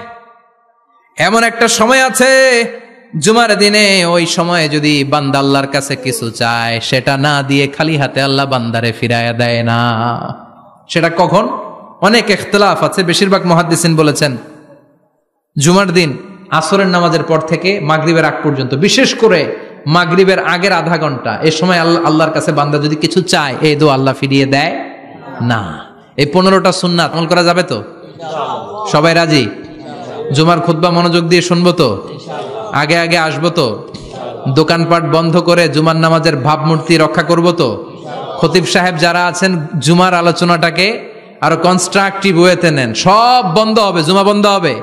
এমন একটা সময় আছে জুমার দিনে, ওই সময়ে যদি বান্দা আল্লাহর কাছে কিছু চায়, সেটা না দিয়ে খালি হাতে আল্লাহ বান্দারে ফিরাইয়া দেয় না। সেটা কখন? অনেক ইখতিলাফ আছে, বেশিরভাগ মুহাদ্দিসিন বলেছেন জুমার দিন আসরের নামাজের পর থেকে মাগরিবের আগ পর্যন্ত, বিশেষ করে মাগরিবের আগের আধা ঘন্টা, এই সময় আল্লাহর কাছে বান্দা যদি কিছু চায়, এই দোয়া আল্লাহ ফিরিয়ে দেয় না। এই 15টা সুন্নাত আমল করা যাবে তো? সবাই রাজি? জুমার খুতবা মনোযোগ দিয়ে শুনবো তো? আগে আগে আসবো তো? দোকানপাট বন্ধ করে জুমার নামাজের ভাবমূর্তি রক্ষা করবো তো? খতিব সাহেব যারা আছেন, জুমার আলোচনাটাকে আরো কনস্ট্রাকটিভ ওয়েতে নেন, সব বন্ধ হবে, জুমা বন্ধ হবে।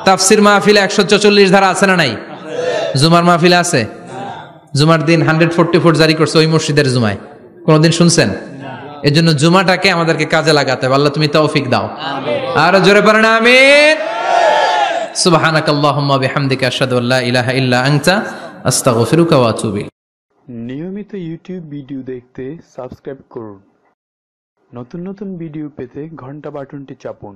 তাফসির মাহফিলে 144 ধারা আছে না নাই? জুমার মাহফিলে আছে? জুমার দিন 144 জারি করছে ওই মসজিদের জুমায়, কোনদিন শুনছেন? এর জন্য জুমাটাকে আমাদেরকে কাজে লাগাতে হবে। আল্লাহ তুমি তৌফিক দাও। আর জোরে পড়েন আমিন। সুবহানাকাল্লাহুম্মা বিহামদিকা আশহাদু আল্লা ইলাহা ইল্লা আনতা আস্তাগফিরুকা ওয়া আতুবু ইলাইক। নিয়মিত ইউটিউব ভিডিও দেখতে সাবস্ক্রাইব করুন। নতুন নতুন ভিডিও পেতে ঘন্টা বাটনটি চাপুন।